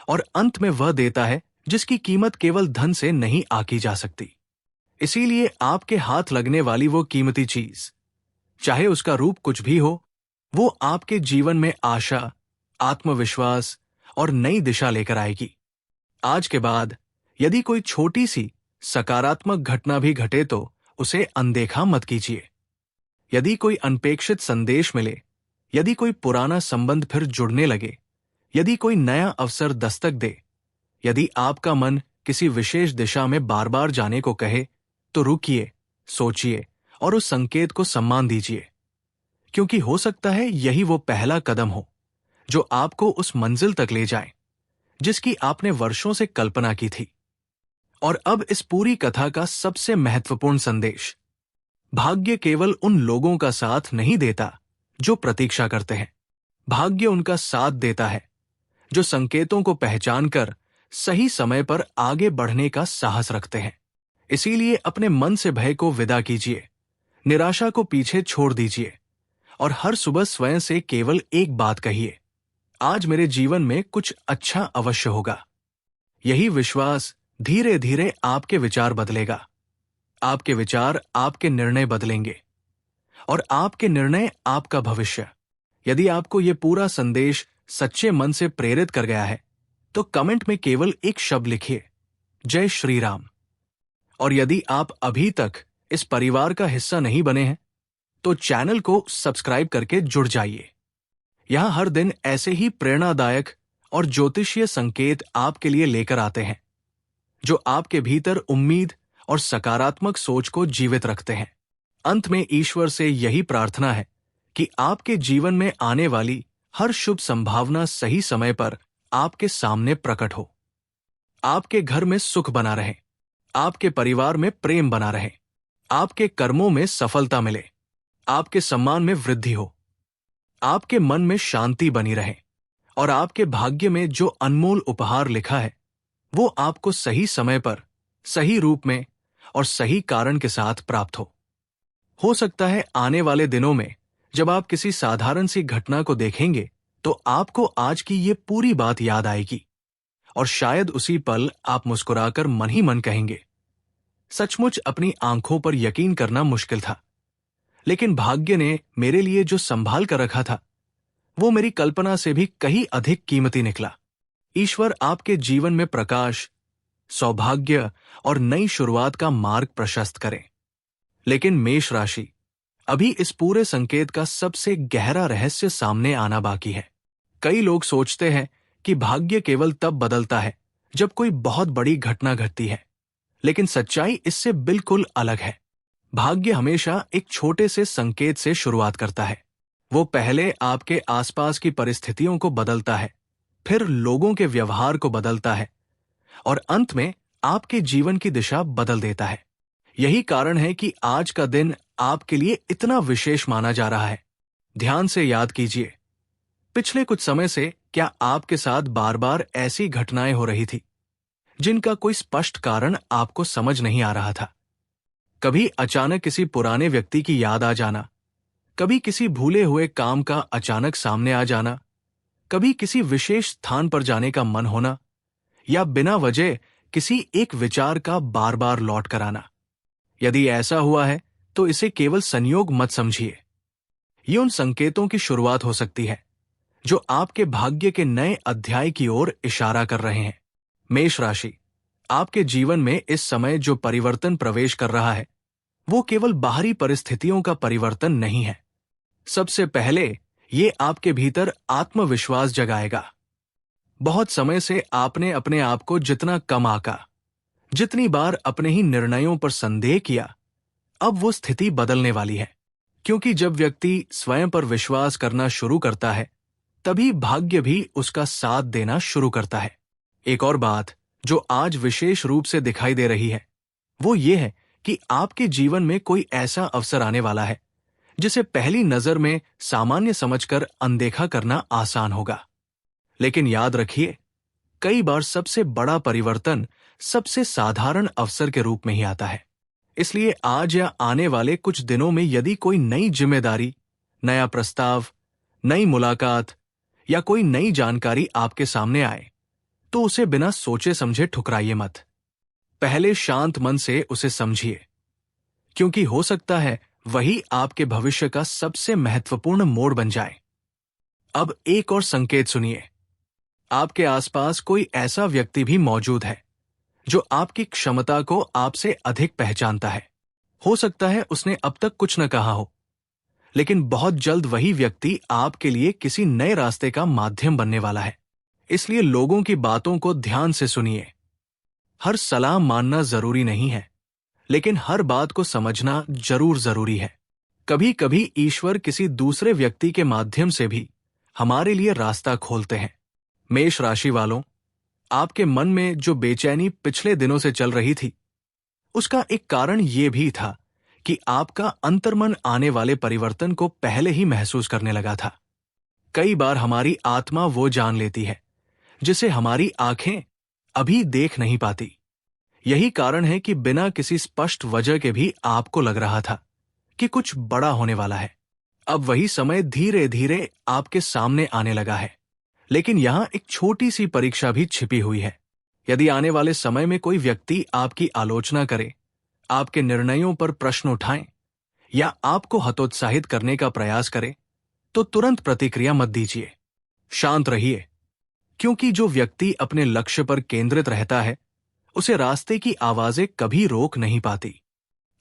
और अंत में वह देता है जिसकी कीमत केवल धन से नहीं आकी जा सकती। इसीलिए आपके हाथ लगने वाली वो कीमती चीज, चाहे उसका रूप कुछ भी हो, वो आपके जीवन में आशा, आत्मविश्वास और नई दिशा लेकर आएगी। आज के बाद यदि कोई छोटी सी सकारात्मक घटना भी घटे तो उसे अनदेखा मत कीजिए। यदि कोई अनपेक्षित संदेश मिले, यदि कोई पुराना संबंध फिर जुड़ने लगे, यदि कोई नया अवसर दस्तक दे, यदि आपका मन किसी विशेष दिशा में बार बार जाने को कहे, तो रुकिए, सोचिए और उस संकेत को सम्मान दीजिए, क्योंकि हो सकता है यही वो पहला कदम हो जो आपको उस मंजिल तक ले जाए जिसकी आपने वर्षों से कल्पना की थी। और अब इस पूरी कथा का सबसे महत्वपूर्ण संदेश, भाग्य केवल उन लोगों का साथ नहीं देता जो प्रतीक्षा करते हैं। भाग्य उनका साथ देता है जो संकेतों को पहचानकर सही समय पर आगे बढ़ने का साहस रखते हैं। इसीलिए अपने मन से भय को विदा कीजिए, निराशा को पीछे छोड़ दीजिए और हर सुबह स्वयं से केवल एक बात कहिए, आज मेरे जीवन में कुछ अच्छा अवश्य होगा। यही विश्वास धीरे धीरे आपके विचार बदलेगा, आपके विचार आपके निर्णय बदलेंगे और आपके निर्णय आपका भविष्य। यदि आपको यह पूरा संदेश सच्चे मन से प्रेरित कर गया है, तो कमेंट में केवल एक शब्द लिखिए, जय श्री राम। और यदि आप अभी तक इस परिवार का हिस्सा नहीं बने हैं, तो चैनल को सब्सक्राइब करके जुड़ जाइए। यहां हर दिन ऐसे ही प्रेरणादायक और ज्योतिषीय संकेत आपके लिए लेकर आते हैं, जो आपके भीतर उम्मीद और सकारात्मक सोच को जीवित रखते हैं। अंत में ईश्वर से यही प्रार्थना है कि आपके जीवन में आने वाली हर शुभ संभावना सही समय पर आपके सामने प्रकट हो। आपके घर में सुख बना रहे, आपके परिवार में प्रेम बना रहे, आपके कर्मों में सफलता मिले, आपके सम्मान में वृद्धि हो, आपके मन में शांति बनी रहे और आपके भाग्य में जो अनमोल उपहार लिखा है, वो आपको सही समय पर, सही रूप में और सही कारण के साथ प्राप्त हो सकता है आने वाले दिनों में जब आप किसी साधारण सी घटना को देखेंगे, तो आपको आज की ये पूरी बात याद आएगी और शायद उसी पल आप मुस्कुराकर मन ही मन कहेंगे, सचमुच अपनी आंखों पर यकीन करना मुश्किल था, लेकिन भाग्य ने मेरे लिए जो संभाल कर रखा था, वो मेरी कल्पना से भी कहीं अधिक कीमती निकला। ईश्वर आपके जीवन में प्रकाश, सौभाग्य और नई शुरुआत का मार्ग प्रशस्त करे। लेकिन मेष राशि, अभी इस पूरे संकेत का सबसे गहरा रहस्य सामने आना बाकी है। कई लोग सोचते हैं कि भाग्य केवल तब बदलता है जब कोई बहुत बड़ी घटना घटती है, लेकिन सच्चाई इससे बिल्कुल अलग है। भाग्य हमेशा एक छोटे से संकेत से शुरुआत करता है। वो पहले आपके आसपास की परिस्थितियों को बदलता है, फिर लोगों के व्यवहार को बदलता है और अंत में आपके जीवन की दिशा बदल देता है। यही कारण है कि आज का दिन आपके लिए इतना विशेष माना जा रहा है। ध्यान से याद कीजिए, पिछले कुछ समय से क्या आपके साथ बार बार ऐसी घटनाएं हो रही थी जिनका कोई स्पष्ट कारण आपको समझ नहीं आ रहा था? कभी अचानक किसी पुराने व्यक्ति की याद आ जाना, कभी किसी भूले हुए काम का अचानक सामने आ जाना, कभी किसी विशेष स्थान पर जाने का मन होना, या बिना वजह किसी एक विचार का बार बार लौट कर आना। यदि ऐसा हुआ है तो इसे केवल संयोग मत समझिए। ये उन संकेतों की शुरुआत हो सकती है जो आपके भाग्य के नए अध्याय की ओर इशारा कर रहे हैं। मेष राशि, आपके जीवन में इस समय जो परिवर्तन प्रवेश कर रहा है वो केवल बाहरी परिस्थितियों का परिवर्तन नहीं है। सबसे पहले ये आपके भीतर आत्मविश्वास जगाएगा। बहुत समय से आपने अपने आप को जितना कम आंका, जितनी बार अपने ही निर्णयों पर संदेह किया, अब वो स्थिति बदलने वाली है। क्योंकि जब व्यक्ति स्वयं पर विश्वास करना शुरू करता है तभी भाग्य भी उसका साथ देना शुरू करता है। एक और बात जो आज विशेष रूप से दिखाई दे रही है वो ये है कि आपके जीवन में कोई ऐसा अवसर आने वाला है जिसे पहली नजर में सामान्य समझकर अनदेखा करना आसान होगा। लेकिन याद रखिए, कई बार सबसे बड़ा परिवर्तन सबसे साधारण अवसर के रूप में ही आता है। इसलिए आज या आने वाले कुछ दिनों में यदि कोई नई जिम्मेदारी, नया प्रस्ताव, नई मुलाकात या कोई नई जानकारी आपके सामने आए तो उसे बिना सोचे समझे ठुकराइए मत। पहले शांत मन से उसे समझिए, क्योंकि हो सकता है वही आपके भविष्य का सबसे महत्वपूर्ण मोड़ बन जाए। अब एक और संकेत सुनिए। आपके आसपास कोई ऐसा व्यक्ति भी मौजूद है जो आपकी क्षमता को आपसे अधिक पहचानता है। हो सकता है उसने अब तक कुछ न कहा हो, लेकिन बहुत जल्द वही व्यक्ति आपके लिए किसी नए रास्ते का माध्यम बनने वाला है। इसलिए लोगों की बातों को ध्यान से सुनिए। हर सलाह मानना जरूरी नहीं है, लेकिन हर बात को समझना जरूर जरूरी है। कभी कभी ईश्वर किसी दूसरे व्यक्ति के माध्यम से भी हमारे लिए रास्ता खोलते हैं। मेष राशि वालों, आपके मन में जो बेचैनी पिछले दिनों से चल रही थी उसका एक कारण ये भी था कि आपका अंतर्मन आने वाले परिवर्तन को पहले ही महसूस करने लगा था। कई बार हमारी आत्मा वो जान लेती है जिसे हमारी आंखें अभी देख नहीं पाती। यही कारण है कि बिना किसी स्पष्ट वजह के भी आपको लग रहा था कि कुछ बड़ा होने वाला है। अब वही समय धीरे धीरे आपके सामने आने लगा है, लेकिन यहां एक छोटी सी परीक्षा भी छिपी हुई है। यदि आने वाले समय में कोई व्यक्ति आपकी आलोचना करे, आपके निर्णयों पर प्रश्न उठाएं या आपको हतोत्साहित करने का प्रयास करे तो तुरंत प्रतिक्रिया मत दीजिए। शांत रहिए, क्योंकि जो व्यक्ति अपने लक्ष्य पर केंद्रित रहता है उसे रास्ते की आवाजें कभी रोक नहीं पाती।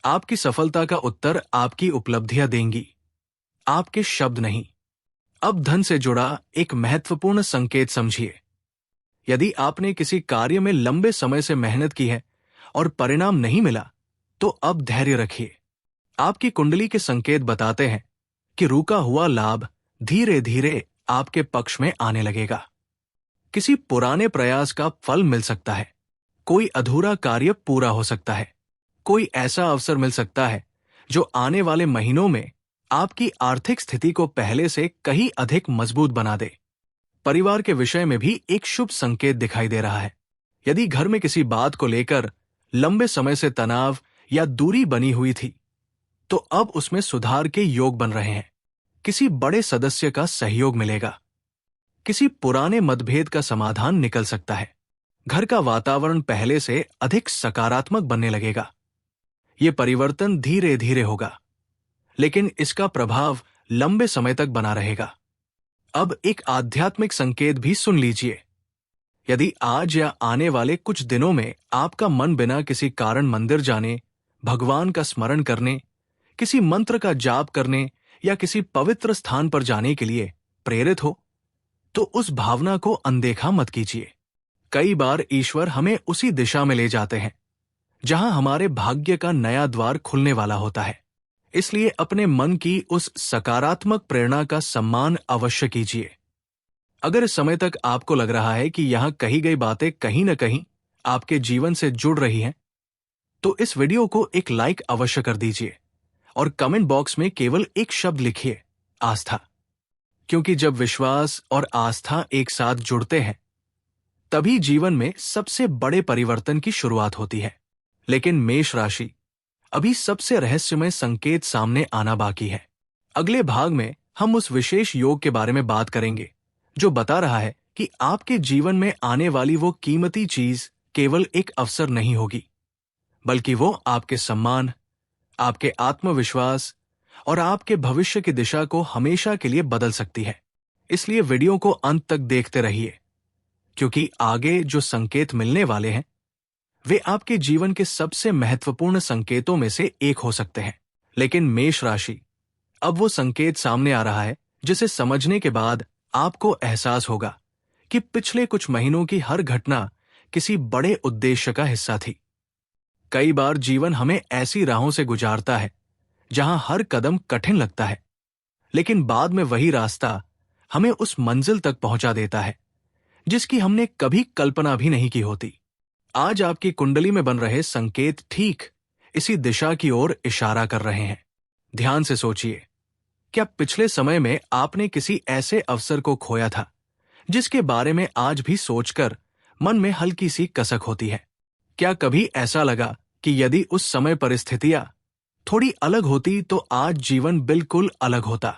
आपकी सफलता का उत्तर आपकी उपलब्धियां देंगी, आपके शब्द नहीं। अब धन से जुड़ा एक महत्वपूर्ण संकेत समझिए। यदि आपने किसी कार्य में लंबे समय से मेहनत की है और परिणाम नहीं मिला तो अब धैर्य रखिए। आपकी कुंडली के संकेत बताते हैं कि रुका हुआ लाभ धीरे धीरे आपके पक्ष में आने लगेगा। किसी पुराने प्रयास का फल मिल सकता है, कोई अधूरा कार्य पूरा हो सकता है, कोई ऐसा अवसर मिल सकता है जो आने वाले महीनों में आपकी आर्थिक स्थिति को पहले से कहीं अधिक मजबूत बना दे। परिवार के विषय में भी एक शुभ संकेत दिखाई दे रहा है। यदि घर में किसी बात को लेकर लंबे समय से तनाव या दूरी बनी हुई थी तो अब उसमें सुधार के योग बन रहे हैं। किसी बड़े सदस्य का सहयोग मिलेगा, किसी पुराने मतभेद का समाधान निकल सकता है। घर का वातावरण पहले से अधिक सकारात्मक बनने लगेगा। ये परिवर्तन धीरे धीरे होगा, लेकिन इसका प्रभाव लंबे समय तक बना रहेगा। अब एक आध्यात्मिक संकेत भी सुन लीजिए। यदि आज या आने वाले कुछ दिनों में आपका मन बिना किसी कारण मंदिर जाने, भगवान का स्मरण करने, किसी मंत्र का जाप करने या किसी पवित्र स्थान पर जाने के लिए प्रेरित हो, तो उस भावना को अनदेखा मत कीजिए। कई बार ईश्वर हमें उसी दिशा में ले जाते हैं जहां हमारे भाग्य का नया द्वार खुलने वाला होता है। इसलिए अपने मन की उस सकारात्मक प्रेरणा का सम्मान अवश्य कीजिए। अगर इस समय तक आपको लग रहा है कि यहां कही गई बातें कहीं न कहीं आपके जीवन से जुड़ रही हैं, तो इस वीडियो को एक लाइक अवश्य कर दीजिए और कमेंट बॉक्स में केवल एक शब्द लिखिए, आस्था। क्योंकि जब विश्वास और आस्था एक साथ जुड़ते हैं, तभी जीवन में सबसे बड़े परिवर्तन की शुरुआत होती है। लेकिन मेष राशि, अभी सबसे रहस्यमय संकेत सामने आना बाकी है। अगले भाग में हम उस विशेष योग के बारे में बात करेंगे जो बता रहा है कि आपके जीवन में आने वाली वो कीमती चीज केवल एक अवसर नहीं होगी, बल्कि वो आपके सम्मान, आपके आत्मविश्वास और आपके भविष्य की दिशा को हमेशा के लिए बदल सकती है। इसलिए वीडियो को अंत तक देखते रहिए, क्योंकि आगे जो संकेत मिलने वाले हैं वे आपके जीवन के सबसे महत्वपूर्ण संकेतों में से एक हो सकते हैं। लेकिन मेष राशि, अब वो संकेत सामने आ रहा है जिसे समझने के बाद आपको एहसास होगा कि पिछले कुछ महीनों की हर घटना किसी बड़े उद्देश्य का हिस्सा थी। कई बार जीवन हमें ऐसी राहों से गुजारता है जहां हर कदम कठिन लगता है, लेकिन बाद में वही रास्ता हमें उस मंजिल तक पहुंचा देता है जिसकी हमने कभी कल्पना भी नहीं की होती। आज आपकी कुंडली में बन रहे संकेत ठीक इसी दिशा की ओर इशारा कर रहे हैं। ध्यान से सोचिए, क्या पिछले समय में आपने किसी ऐसे अवसर को खोया था जिसके बारे में आज भी सोचकर मन में हल्की सी कसक होती है? क्या कभी ऐसा लगा कि यदि उस समय परिस्थितियां थोड़ी अलग होती तो आज जीवन बिल्कुल अलग होता?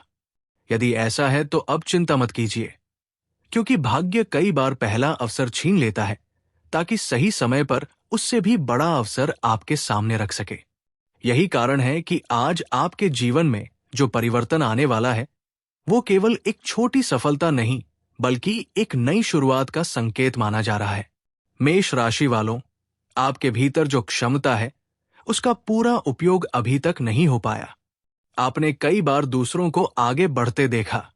यदि ऐसा है तो अब चिंता मत कीजिए, क्योंकि भाग्य कई बार पहला अवसर छीन लेता है ताकि सही समय पर उससे भी बड़ा अवसर आपके सामने रख सके। यही कारण है कि आज आपके जीवन में जो परिवर्तन आने वाला है वो केवल एक छोटी सफलता नहीं, बल्कि एक नई शुरुआत का संकेत माना जा रहा है। मेष राशि वालों, आपके भीतर जो क्षमता है उसका पूरा उपयोग अभी तक नहीं हो पाया। आपने कई बार दूसरों को आगे बढ़ते देखा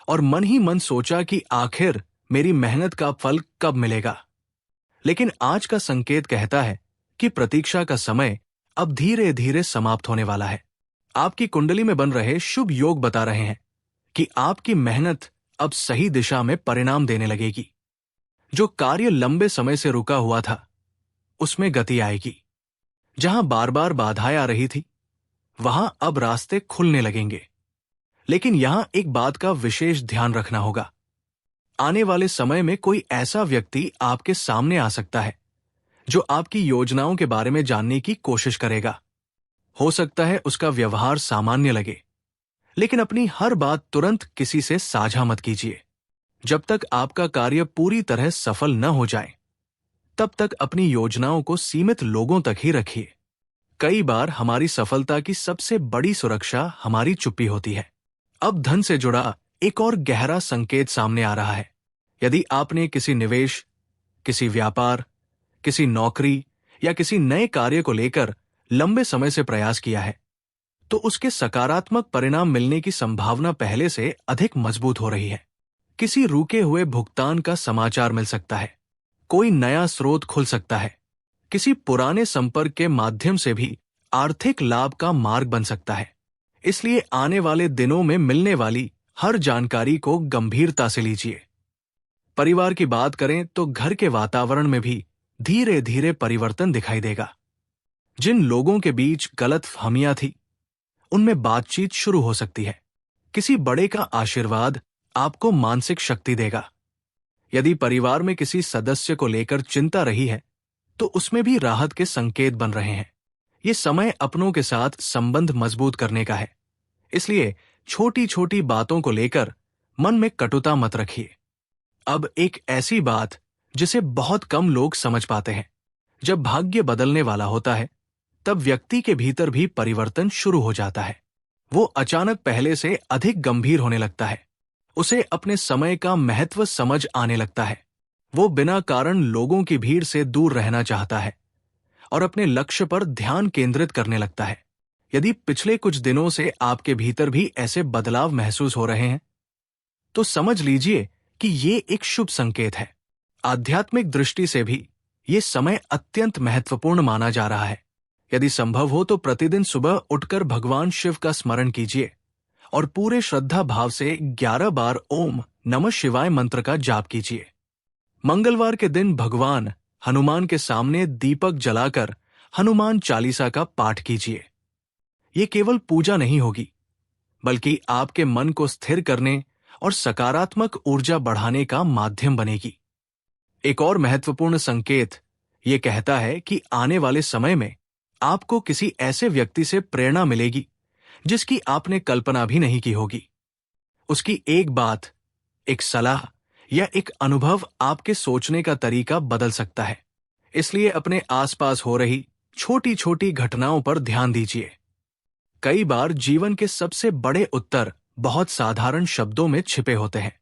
और मन ही मन सोचा कि आखिर मेरी मेहनत का फल कब मिलेगा। लेकिन आज का संकेत कहता है कि प्रतीक्षा का समय अब धीरे धीरे समाप्त होने वाला है। आपकी कुंडली में बन रहे शुभ योग बता रहे हैं कि आपकी मेहनत अब सही दिशा में परिणाम देने लगेगी। जो कार्य लंबे समय से रुका हुआ था उसमें गति आएगी। जहां बार बार बाधाएं आ रही थी वहां अब रास्ते खुलने लगेंगे। लेकिन यहां एक बात का विशेष ध्यान रखना होगा। आने वाले समय में कोई ऐसा व्यक्ति आपके सामने आ सकता है जो आपकी योजनाओं के बारे में जानने की कोशिश करेगा। हो सकता है उसका व्यवहार सामान्य लगे, लेकिन अपनी हर बात तुरंत किसी से साझा मत कीजिए। जब तक आपका कार्य पूरी तरह सफल न हो जाए, तब तक अपनी योजनाओं को सीमित लोगों तक ही रखिए। कई बार हमारी सफलता की सबसे बड़ी सुरक्षा हमारी चुप्पी होती है। अब धन से जुड़ा एक और गहरा संकेत सामने आ रहा है। यदि आपने किसी निवेश, किसी व्यापार, किसी नौकरी या किसी नए कार्य को लेकर लंबे समय से प्रयास किया है, तो उसके सकारात्मक परिणाम मिलने की संभावना पहले से अधिक मजबूत हो रही है। किसी रुके हुए भुगतान का समाचार मिल सकता है, कोई नया स्रोत खुल सकता है, किसी पुराने संपर्क के माध्यम से भी आर्थिक लाभ का मार्ग बन सकता है। इसलिए आने वाले दिनों में मिलने वाली हर जानकारी को गंभीरता से लीजिए। परिवार की बात करें तो घर के वातावरण में भी धीरे धीरे परिवर्तन दिखाई देगा। जिन लोगों के बीच गलतफहमियां थी, उनमें बातचीत शुरू हो सकती है। किसी बड़े का आशीर्वाद आपको मानसिक शक्ति देगा। यदि परिवार में किसी सदस्य को लेकर चिंता रही है, तो उसमें भी राहत के संकेत बन रहे हैं। ये समय अपनों के साथ संबंध मजबूत करने का है। इसलिए छोटी छोटी बातों को लेकर मन में कटुता मत रखिए। अब एक ऐसी बात जिसे बहुत कम लोग समझ पाते हैं, जब भाग्य बदलने वाला होता है, तब व्यक्ति के भीतर भी परिवर्तन शुरू हो जाता है। वो अचानक पहले से अधिक गंभीर होने लगता है। उसे अपने समय का महत्व समझ आने लगता है। वो बिना कारण लोगों की भीड़ से दूर रहना चाहता है और अपने लक्ष्य पर ध्यान केंद्रित करने लगता है। यदि पिछले कुछ दिनों से आपके भीतर भी ऐसे बदलाव महसूस हो रहे हैं, तो समझ लीजिए कि ये एक शुभ संकेत है। आध्यात्मिक दृष्टि से भी ये समय अत्यंत महत्वपूर्ण माना जा रहा है। यदि संभव हो तो प्रतिदिन सुबह उठकर भगवान शिव का स्मरण कीजिए और पूरे श्रद्धा भाव से 11 बार ओम नमः शिवाय मंत्र का जाप कीजिए। मंगलवार के दिन भगवान हनुमान के सामने दीपक जलाकर हनुमान चालीसा का पाठ कीजिए। ये केवल पूजा नहीं होगी, बल्कि आपके मन को स्थिर करने और सकारात्मक ऊर्जा बढ़ाने का माध्यम बनेगी। एक और महत्वपूर्ण संकेत ये कहता है कि आने वाले समय में आपको किसी ऐसे व्यक्ति से प्रेरणा मिलेगी जिसकी आपने कल्पना भी नहीं की होगी। उसकी एक बात, एक सलाह या एक अनुभव आपके सोचने का तरीका बदल सकता है। इसलिए अपने आसपास हो रही छोटी छोटी घटनाओं पर ध्यान दीजिए। कई बार जीवन के सबसे बड़े उत्तर बहुत साधारण शब्दों में छिपे होते हैं।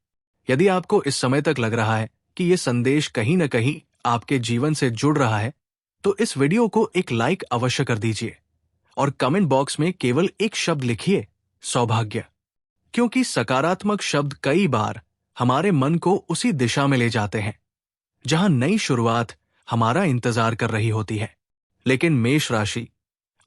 यदि आपको इस समय तक लग रहा है कि यह संदेश कहीं न कहीं आपके जीवन से जुड़ रहा है, तो इस वीडियो को एक लाइक अवश्य कर दीजिए और कमेंट बॉक्स में केवल एक शब्द लिखिए, सौभाग्य। क्योंकि सकारात्मक शब्द कई बार हमारे मन को उसी दिशा में ले जाते हैं जहां नई शुरुआत हमारा इंतजार कर रही होती है। लेकिन मेष राशि,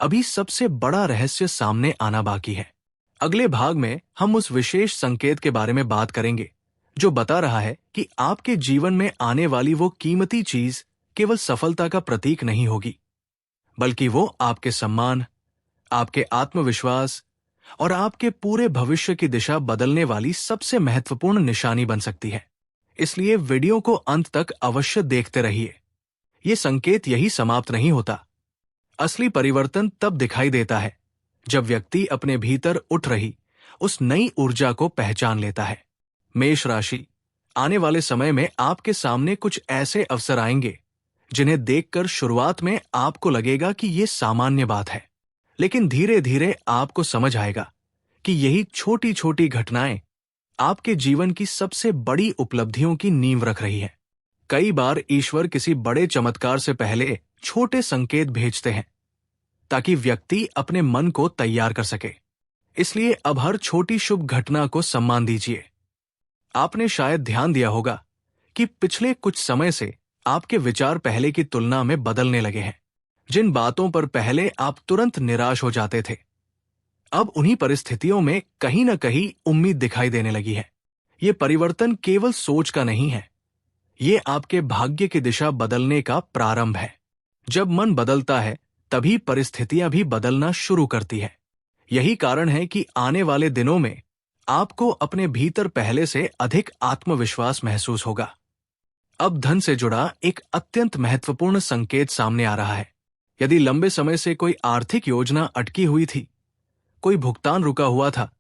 अभी सबसे बड़ा रहस्य सामने आना बाकी है। अगले भाग में हम उस विशेष संकेत के बारे में बात करेंगे जो बता रहा है कि आपके जीवन में आने वाली वो कीमती चीज केवल सफलता का प्रतीक नहीं होगी, बल्कि वो आपके सम्मान, आपके आत्मविश्वास और आपके पूरे भविष्य की दिशा बदलने वाली सबसे महत्वपूर्ण निशानी बन सकती है। इसलिए वीडियो को अंत तक अवश्य देखते रहिए। ये संकेत यही समाप्त नहीं होता। असली परिवर्तन तब दिखाई देता है जब व्यक्ति अपने भीतर उठ रही उस नई ऊर्जा को पहचान लेता है। मेष राशि, आने वाले समय में आपके सामने कुछ ऐसे अवसर आएंगे जिन्हें देखकर शुरुआत में आपको लगेगा कि ये सामान्य बात है, लेकिन धीरे धीरे आपको समझ आएगा कि यही छोटी छोटी घटनाएं आपके जीवन की सबसे बड़ी उपलब्धियों की नींव रख रही है। कई बार ईश्वर किसी बड़े चमत्कार से पहले छोटे संकेत भेजते हैं ताकि व्यक्ति अपने मन को तैयार कर सके। इसलिए अब हर छोटी शुभ घटना को सम्मान दीजिए। आपने शायद ध्यान दिया होगा कि पिछले कुछ समय से आपके विचार पहले की तुलना में बदलने लगे हैं। जिन बातों पर पहले आप तुरंत निराश हो जाते थे, अब उन्हीं परिस्थितियों में कहीं न कहीं उम्मीद दिखाई देने लगी है। ये परिवर्तन केवल सोच का नहीं है, ये आपके भाग्य की दिशा बदलने का प्रारंभ है। जब मन बदलता है, तभी परिस्थितियां भी बदलना शुरू करती है। यही कारण है कि आने वाले दिनों में आपको अपने भीतर पहले से अधिक आत्मविश्वास महसूस होगा। अब धन से जुड़ा एक अत्यंत महत्वपूर्ण संकेत सामने आ रहा है। यदि लंबे समय से कोई आर्थिक योजना अटकी हुई थी, कोई भुगतान रुका हुआ था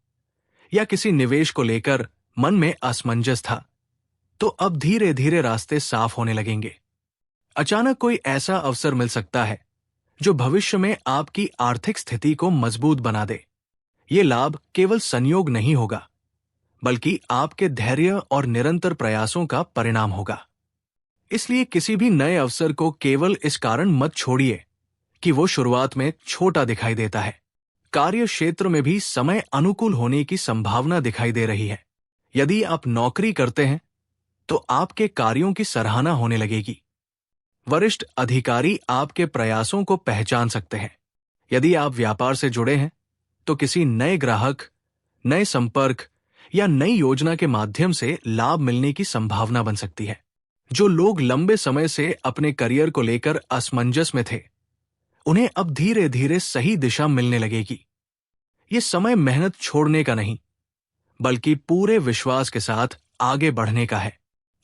या किसी निवेश को लेकर मन में असमंजस था, तो अब धीरे धीरे रास्ते साफ होने लगेंगे। अचानक कोई ऐसा अवसर मिल सकता है जो भविष्य में आपकी आर्थिक स्थिति को मजबूत बना दे। ये लाभ केवल संयोग नहीं होगा, बल्कि आपके धैर्य और निरंतर प्रयासों का परिणाम होगा। इसलिए किसी भी नए अवसर को केवल इस कारण मत छोड़िए कि वो शुरुआत में छोटा दिखाई देता है। कार्य क्षेत्र में भी समय अनुकूल होने की संभावना दिखाई दे रही है। यदि आप नौकरी करते हैं तो आपके कार्यों की सराहना होने लगेगी। वरिष्ठ अधिकारी आपके प्रयासों को पहचान सकते हैं। यदि आप व्यापार से जुड़े हैं तो किसी नए ग्राहक, नए संपर्क या नई योजना के माध्यम से लाभ मिलने की संभावना बन सकती है। जो लोग लंबे समय से अपने करियर को लेकर असमंजस में थे, उन्हें अब धीरे धीरे सही दिशा मिलने लगेगी। ये समय मेहनत छोड़ने का नहीं, बल्कि पूरे विश्वास के साथ आगे बढ़ने का है।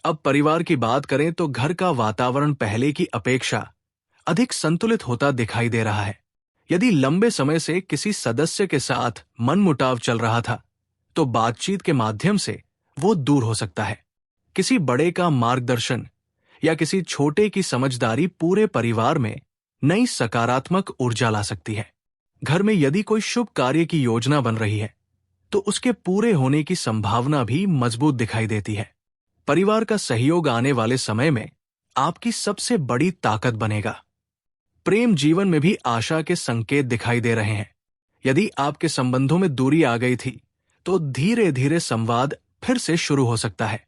अब परिवार की बात करें तो घर का वातावरण पहले की अपेक्षा अधिक संतुलित होता दिखाई दे रहा है। यदि लंबे समय से किसी सदस्य के साथ मनमुटाव चल रहा था, तो बातचीत के माध्यम से वो दूर हो सकता है। किसी बड़े का मार्गदर्शन या किसी छोटे की समझदारी पूरे परिवार में नई सकारात्मक ऊर्जा ला सकती है। घर में यदि कोई शुभ कार्य की योजना बन रही है, तो उसके पूरे होने की संभावना भी मजबूत दिखाई देती है। परिवार का सहयोग आने वाले समय में आपकी सबसे बड़ी ताकत बनेगा। प्रेम जीवन में भी आशा के संकेत दिखाई दे रहे हैं। यदि आपके संबंधों में दूरी आ गई थी, तो धीरे धीरे संवाद फिर से शुरू हो सकता है।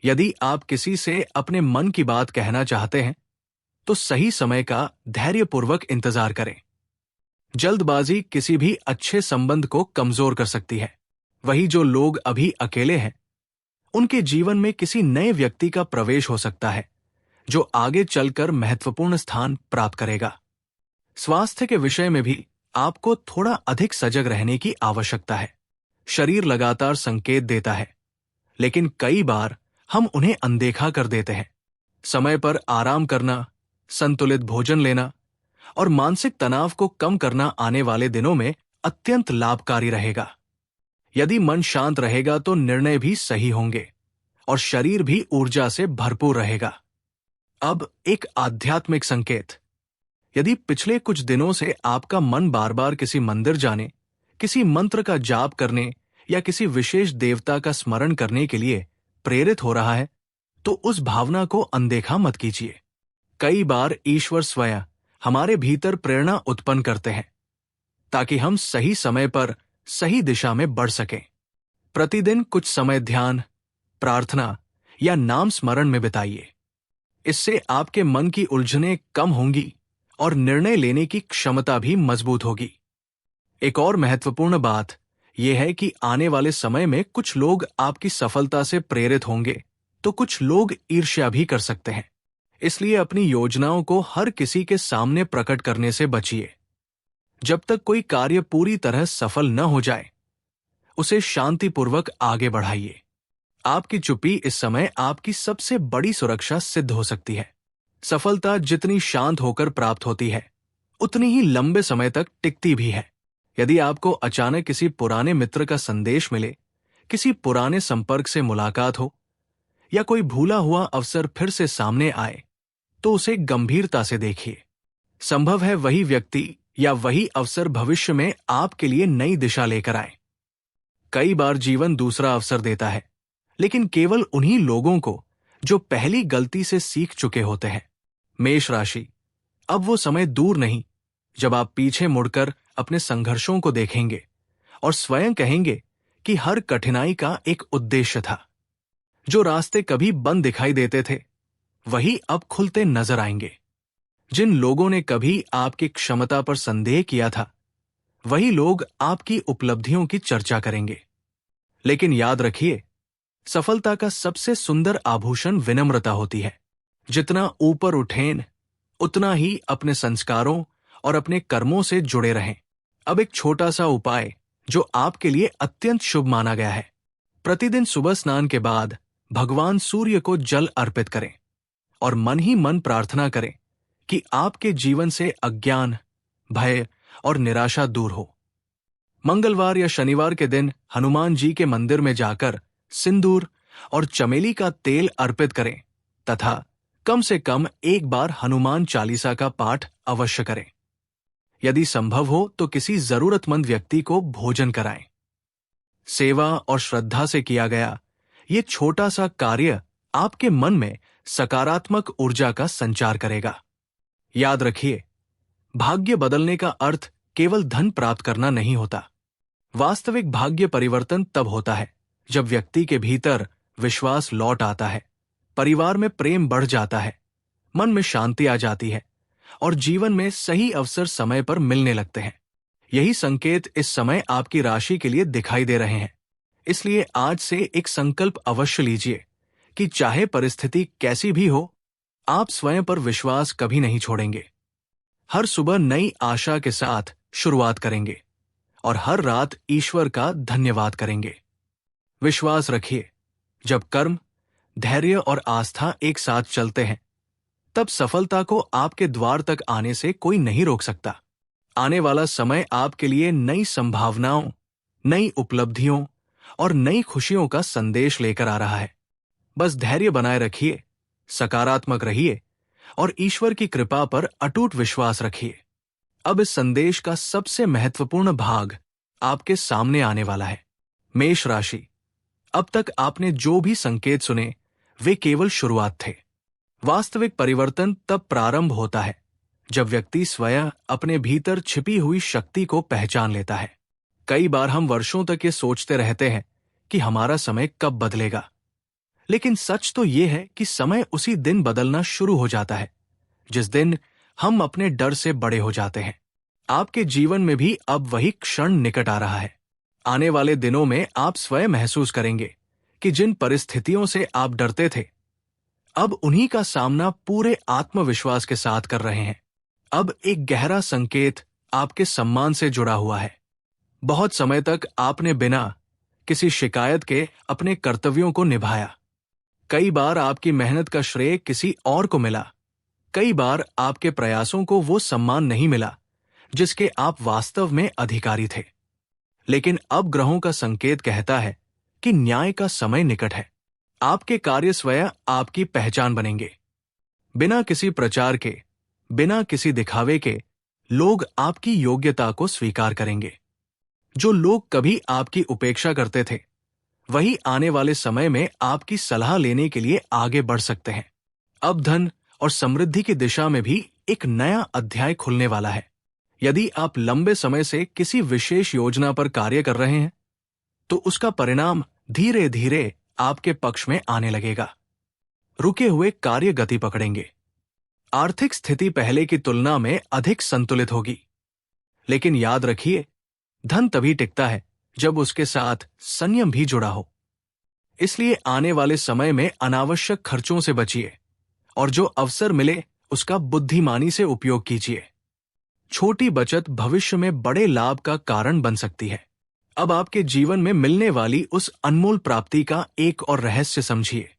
यदि आप किसी से अपने मन की बात कहना चाहते हैं तो सही समय का धैर्यपूर्वक इंतजार करें। जल्दबाजी किसी भी अच्छे संबंध को कमजोर कर सकती है। वही जो लोग अभी अकेले हैं, उनके जीवन में किसी नए व्यक्ति का प्रवेश हो सकता है जो आगे चलकर महत्वपूर्ण स्थान प्राप्त करेगा। स्वास्थ्य के विषय में भी आपको थोड़ा अधिक सजग रहने की आवश्यकता है। शरीर लगातार संकेत देता है, लेकिन कई बार हम उन्हें अनदेखा कर देते हैं। समय पर आराम करना, संतुलित भोजन लेना और मानसिक तनाव को कम करना आने वाले दिनों में अत्यंत लाभकारी रहेगा। यदि मन शांत रहेगा तो निर्णय भी सही होंगे और शरीर भी ऊर्जा से भरपूर रहेगा। अब एक आध्यात्मिक संकेत। यदि पिछले कुछ दिनों से आपका मन बार बार किसी मंदिर जाने, किसी मंत्र का जाप करने या किसी विशेष देवता का स्मरण करने के लिए प्रेरित हो रहा है, तो उस भावना को अनदेखा मत कीजिए। कई बार ईश्वर स्वयं हमारे भीतर प्रेरणा उत्पन्न करते हैं ताकि हम सही समय पर सही दिशा में बढ़ सकें। प्रतिदिन कुछ समय ध्यान, प्रार्थना या नाम स्मरण में बिताइए। इससे आपके मन की उलझनें कम होंगी और निर्णय लेने की क्षमता भी मजबूत होगी। एक और महत्वपूर्ण बात यह है कि आने वाले समय में कुछ लोग आपकी सफलता से प्रेरित होंगे तो कुछ लोग ईर्ष्या भी कर सकते हैं। इसलिए अपनी योजनाओं को हर किसी के सामने प्रकट करने से बचिए। जब तक कोई कार्य पूरी तरह सफल न हो जाए, उसे शांतिपूर्वक आगे बढ़ाइए। आपकी चुप्पी इस समय आपकी सबसे बड़ी सुरक्षा सिद्ध हो सकती है। सफलता जितनी शांत होकर प्राप्त होती है, उतनी ही लंबे समय तक टिकती भी है। यदि आपको अचानक किसी पुराने मित्र का संदेश मिले, किसी पुराने संपर्क से मुलाकात हो या कोई भूला हुआ अवसर फिर से सामने आए, तो उसे गंभीरता से देखिए। संभव है वही व्यक्ति या वही अवसर भविष्य में आपके लिए नई दिशा लेकर आए। कई बार जीवन दूसरा अवसर देता है, लेकिन केवल उन्हीं लोगों को जो पहली गलती से सीख चुके होते हैं। मेष राशि, अब वो समय दूर नहीं जब आप पीछे मुड़कर अपने संघर्षों को देखेंगे और स्वयं कहेंगे कि हर कठिनाई का एक उद्देश्य था। जो रास्ते कभी बंद दिखाई देते थे, वही अब खुलते नजर आएंगे। जिन लोगों ने कभी आपकी क्षमता पर संदेह किया था, वही लोग आपकी उपलब्धियों की चर्चा करेंगे। लेकिन याद रखिए, सफलता का सबसे सुंदर आभूषण विनम्रता होती है। जितना ऊपर उठें, उतना ही अपने संस्कारों और अपने कर्मों से जुड़े रहें। अब एक छोटा सा उपाय जो आपके लिए अत्यंत शुभ माना गया है। प्रतिदिन सुबह स्नान के बाद भगवान सूर्य को जल अर्पित करें और मन ही मन प्रार्थना करें कि आपके जीवन से अज्ञान, भय और निराशा दूर हो। मंगलवार या शनिवार के दिन हनुमान जी के मंदिर में जाकर सिंदूर और चमेली का तेल अर्पित करें तथा कम से कम एक बार हनुमान चालीसा का पाठ अवश्य करें। यदि संभव हो तो किसी जरूरतमंद व्यक्ति को भोजन कराएं। सेवा और श्रद्धा से किया गया ये छोटा सा कार्य आपके मन में सकारात्मक ऊर्जा का संचार करेगा। याद रखिए, भाग्य बदलने का अर्थ केवल धन प्राप्त करना नहीं होता। वास्तविक भाग्य परिवर्तन तब होता है जब व्यक्ति के भीतर विश्वास लौट आता है, परिवार में प्रेम बढ़ जाता है, मन में शांति आ जाती है और जीवन में सही अवसर समय पर मिलने लगते हैं। यही संकेत इस समय आपकी राशि के लिए दिखाई दे रहे हैं। इसलिए आज से एक संकल्प अवश्य लीजिए कि चाहे परिस्थिति कैसी भी हो, आप स्वयं पर विश्वास कभी नहीं छोड़ेंगे। हर सुबह नई आशा के साथ शुरुआत करेंगे और हर रात ईश्वर का धन्यवाद करेंगे। विश्वास रखिए, जब कर्म, धैर्य और आस्था एक साथ चलते हैं, तब सफलता को आपके द्वार तक आने से कोई नहीं रोक सकता। आने वाला समय आपके लिए नई संभावनाओं, नई उपलब्धियों और नई खुशियों का संदेश लेकर आ रहा है। बस धैर्य बनाए रखिए, सकारात्मक रहिए और ईश्वर की कृपा पर अटूट विश्वास रखिए। अब इस संदेश का सबसे महत्वपूर्ण भाग आपके सामने आने वाला है। मेष राशि, अब तक आपने जो भी संकेत सुने, वे केवल शुरुआत थे। वास्तविक परिवर्तन तब प्रारंभ होता है जब व्यक्ति स्वयं अपने भीतर छिपी हुई शक्ति को पहचान लेता है। कई बार हम वर्षों तक ये सोचते रहते हैं कि हमारा समय कब बदलेगा, लेकिन सच तो ये है कि समय उसी दिन बदलना शुरू हो जाता है जिस दिन हम अपने डर से बड़े हो जाते हैं। आपके जीवन में भी अब वही क्षण निकट आ रहा है। आने वाले दिनों में आप स्वयं महसूस करेंगे कि जिन परिस्थितियों से आप डरते थे, अब उन्हीं का सामना पूरे आत्मविश्वास के साथ कर रहे हैं। अब एक गहरा संकेत आपके सम्मान से जुड़ा हुआ है। बहुत समय तक आपने बिना किसी शिकायत के अपने कर्तव्यों को निभाया। कई बार आपकी मेहनत का श्रेय किसी और को मिला। कई बार आपके प्रयासों को वो सम्मान नहीं मिला जिसके आप वास्तव में अधिकारी थे। लेकिन अब ग्रहों का संकेत कहता है कि न्याय का समय निकट है। आपके कार्य स्वयं आपकी पहचान बनेंगे। बिना किसी प्रचार के, बिना किसी दिखावे के लोग आपकी योग्यता को स्वीकार करेंगे। जो लोग कभी आपकी उपेक्षा करते थे, वही आने वाले समय में आपकी सलाह लेने के लिए आगे बढ़ सकते हैं। अब धन और समृद्धि की दिशा में भी एक नया अध्याय खुलने वाला है। यदि आप लंबे समय से किसी विशेष योजना पर कार्य कर रहे हैं, तो उसका परिणाम धीरे धीरे आपके पक्ष में आने लगेगा। रुके हुए कार्य गति पकड़ेंगे। आर्थिक स्थिति पहले की तुलना में अधिक संतुलित होगी। लेकिन याद रखिए, धन तभी टिकता है जब उसके साथ संयम भी जुड़ा हो। इसलिए आने वाले समय में अनावश्यक खर्चों से बचिए और जो अवसर मिले उसका बुद्धिमानी से उपयोग कीजिए। छोटी बचत भविष्य में बड़े लाभ का कारण बन सकती है। अब आपके जीवन में मिलने वाली उस अनमोल प्राप्ति का एक और रहस्य समझिए।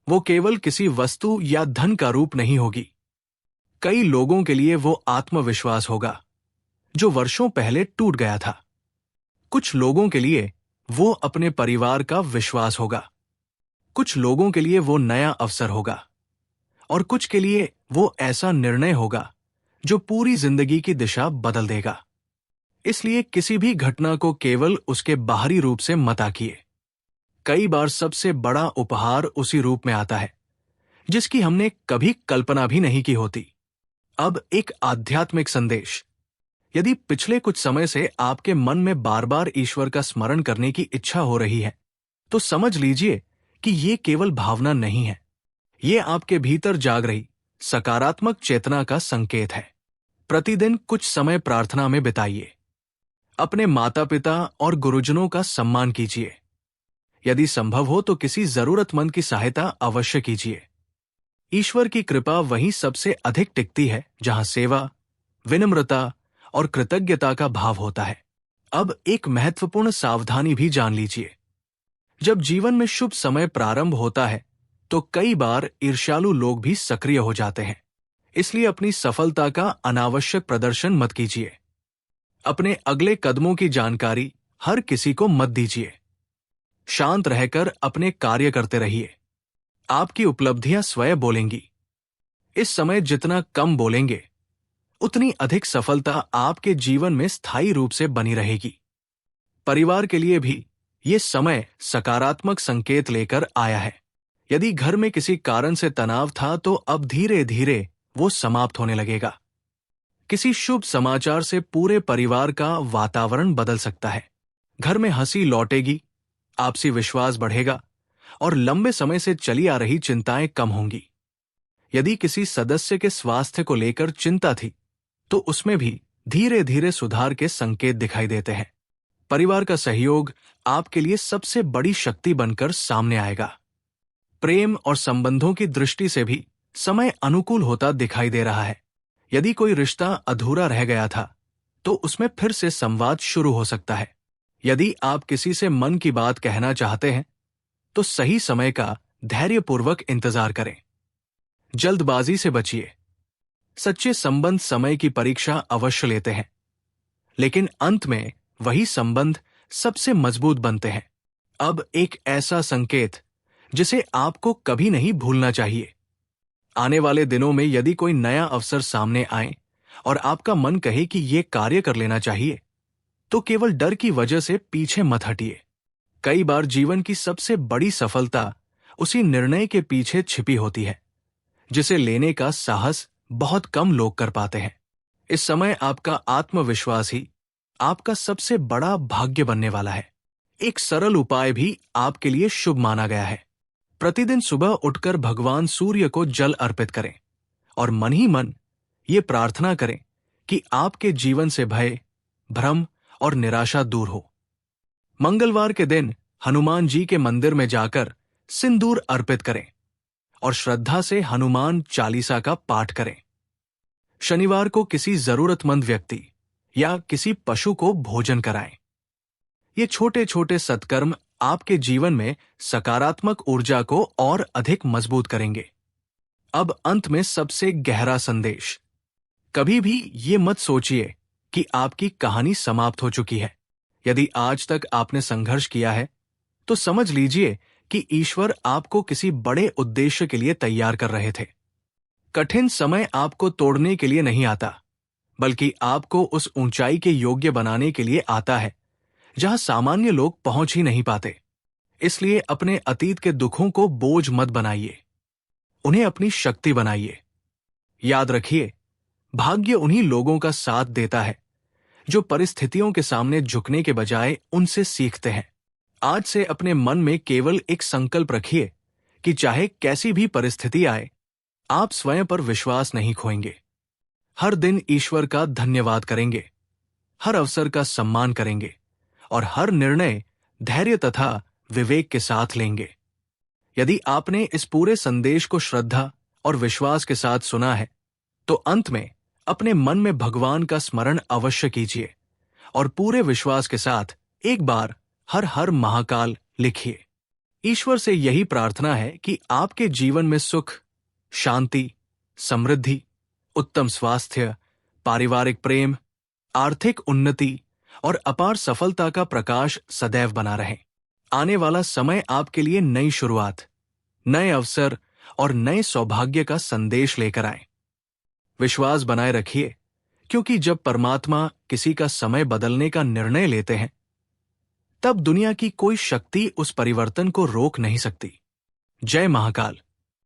वो केवल किसी वस्तु या धन का रूप नहीं होगी। कई लोगों के लिए वो आत्मविश्वास होगा जो वर्षों पहले टूट गया था। कुछ लोगों के लिए वो अपने परिवार का विश्वास होगा। कुछ लोगों के लिए वो नया अवसर होगा और कुछ के लिए वो ऐसा निर्णय होगा जो पूरी जिंदगी की दिशा बदल देगा। इसलिए किसी भी घटना को केवल उसके बाहरी रूप से मत आंकिए। कई बार सबसे बड़ा उपहार उसी रूप में आता है जिसकी हमने कभी कल्पना भी नहीं की होती। अब एक आध्यात्मिक संदेश। यदि पिछले कुछ समय से आपके मन में बार बार ईश्वर का स्मरण करने की इच्छा हो रही है, तो समझ लीजिए कि ये केवल भावना नहीं है। ये आपके भीतर जाग रही सकारात्मक चेतना का संकेत है। प्रतिदिन कुछ समय प्रार्थना में बिताइए। अपने माता पिता और गुरुजनों का सम्मान कीजिए। यदि संभव हो तो किसी जरूरतमंद की सहायता अवश्य कीजिए। ईश्वर की कृपा वहीं सबसे अधिक टिकती है जहां सेवा, विनम्रता और कृतज्ञता का भाव होता है। अब एक महत्वपूर्ण सावधानी भी जान लीजिए। जब जीवन में शुभ समय प्रारंभ होता है तो कई बार ईर्ष्यालु लोग भी सक्रिय हो जाते हैं। इसलिए अपनी सफलता का अनावश्यक प्रदर्शन मत कीजिए। अपने अगले कदमों की जानकारी हर किसी को मत दीजिए। शांत रहकर अपने कार्य करते रहिए। आपकी उपलब्धियां स्वयं बोलेंगी। इस समय जितना कम बोलेंगे, उतनी अधिक सफलता आपके जीवन में स्थायी रूप से बनी रहेगी। परिवार के लिए भी ये समय सकारात्मक संकेत लेकर आया है। यदि घर में किसी कारण से तनाव था तो अब धीरे धीरे वो समाप्त होने लगेगा। किसी शुभ समाचार से पूरे परिवार का वातावरण बदल सकता है। घर में हंसी लौटेगी, आपसी विश्वास बढ़ेगा और लंबे समय से चली आ रही चिंताएं कम होंगी। यदि किसी सदस्य के स्वास्थ्य को लेकर चिंता थी, तो उसमें भी धीरे धीरे सुधार के संकेत दिखाई देते हैं। परिवार का सहयोग आपके लिए सबसे बड़ी शक्ति बनकर सामने आएगा। प्रेम और संबंधों की दृष्टि से भी समय अनुकूल होता दिखाई दे रहा है। यदि कोई रिश्ता अधूरा रह गया था, तो उसमें फिर से संवाद शुरू हो सकता है। यदि आप किसी से मन की बात कहना चाहते हैं, तो सही समय का धैर्यपूर्वक इंतजार करें। जल्दबाजी से बचिए। सच्चे संबंध समय की परीक्षा अवश्य लेते हैं, लेकिन अंत में वही संबंध सबसे मजबूत बनते हैं। अब एक ऐसा संकेत जिसे आपको कभी नहीं भूलना चाहिए। आने वाले दिनों में यदि कोई नया अवसर सामने आए और आपका मन कहे कि ये कार्य कर लेना चाहिए, तो केवल डर की वजह से पीछे मत हटिए। कई बार जीवन की सबसे बड़ी सफलता उसी निर्णय के पीछे छिपी होती है जिसे लेने का साहस बहुत कम लोग कर पाते हैं। इस समय आपका आत्मविश्वास ही आपका सबसे बड़ा भाग्य बनने वाला है। एक सरल उपाय भी आपके लिए शुभ माना गया है। प्रतिदिन सुबह उठकर भगवान सूर्य को जल अर्पित करें और मन ही मन ये प्रार्थना करें कि आपके जीवन से भय, भ्रम और निराशा दूर हो। मंगलवार के दिन हनुमान जी के मंदिर में जाकर सिंदूर अर्पित करें और श्रद्धा से हनुमान चालीसा का पाठ करें। शनिवार को किसी जरूरतमंद व्यक्ति या किसी पशु को भोजन कराएं। ये छोटे छोटे सत्कर्म आपके जीवन में सकारात्मक ऊर्जा को और अधिक मजबूत करेंगे। अब अंत में सबसे गहरा संदेश। कभी भी ये मत सोचिए कि आपकी कहानी समाप्त हो चुकी है। यदि आज तक आपने संघर्ष किया है, तो समझ लीजिए कि ईश्वर आपको किसी बड़े उद्देश्य के लिए तैयार कर रहे थे। कठिन समय आपको तोड़ने के लिए नहीं आता, बल्कि आपको उस ऊंचाई के योग्य बनाने के लिए आता है जहां सामान्य लोग पहुंच ही नहीं पाते। इसलिए अपने अतीत के दुखों को बोझ मत बनाइए, उन्हें अपनी शक्ति बनाइए। याद रखिए, भाग्य उन्हीं लोगों का साथ देता है जो परिस्थितियों के सामने झुकने के बजाय उनसे सीखते हैं। आज से अपने मन में केवल एक संकल्प रखिए कि चाहे कैसी भी परिस्थिति आए, आप स्वयं पर विश्वास नहीं खोएंगे। हर दिन ईश्वर का धन्यवाद करेंगे, हर अवसर का सम्मान करेंगे और हर निर्णय धैर्य तथा विवेक के साथ लेंगे। यदि आपने इस पूरे संदेश को श्रद्धा और विश्वास के साथ सुना है, तो अंत में अपने मन में भगवान का स्मरण अवश्य कीजिए और पूरे विश्वास के साथ एक बार हर हर महाकाल लिखिए। ईश्वर से यही प्रार्थना है कि आपके जीवन में सुख, शांति, समृद्धि, उत्तम स्वास्थ्य, पारिवारिक प्रेम, आर्थिक उन्नति और अपार सफलता का प्रकाश सदैव बना रहे। आने वाला समय आपके लिए नई शुरुआत, नए अवसर और नए सौभाग्य का संदेश लेकर आए। विश्वास बनाए रखिए, क्योंकि जब परमात्मा किसी का समय बदलने का निर्णय लेते हैं, तब दुनिया की कोई शक्ति उस परिवर्तन को रोक नहीं सकती। जय महाकाल।